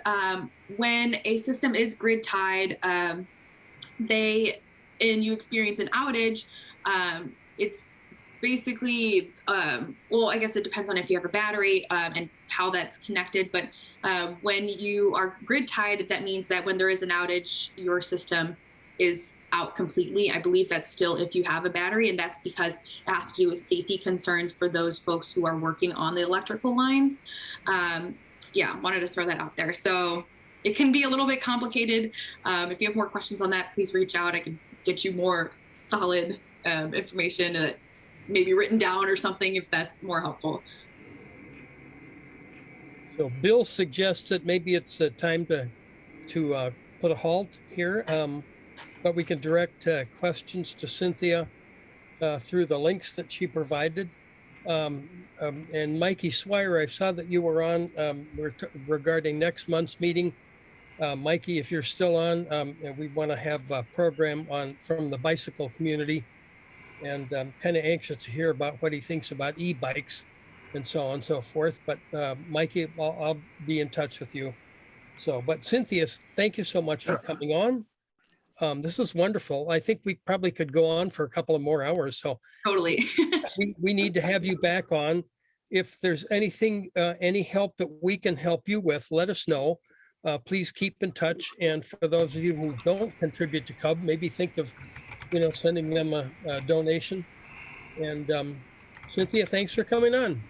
when a system is grid tied, and you experience an outage, it's basically, well, I guess it depends on if you have a battery and how that's connected. But when you are grid tied, that means that when there is an outage, your system is out completely. I believe that's still if you have a battery, and that's because it has to do with safety concerns for those folks who are working on the electrical lines. Yeah, wanted to throw that out there. So it can be a little bit complicated. If you have more questions on that, please reach out. I can get you more solid information, maybe written down or something if that's more helpful. So Bill suggested maybe it's time to put a halt here. But we can direct questions to Cynthia through the links that she provided. And Mikey Swire, I saw that you were on regarding next month's meeting. Mikey, if you're still on, we want to have a program from the bicycle community, and I'm kind of anxious to hear about what he thinks about e-bikes and so on and so forth. But Mikey, I'll be in touch with you. So, but Cynthia, thank you so much for coming on. This is wonderful. I think we probably could go on for a couple of more hours. So Totally. we need to have you back on. If there's anything, any help that we can help you with, let us know. Please keep in touch. And for those of you who don't contribute to CUB, maybe think of, sending them a donation. And Cynthia, thanks for coming on.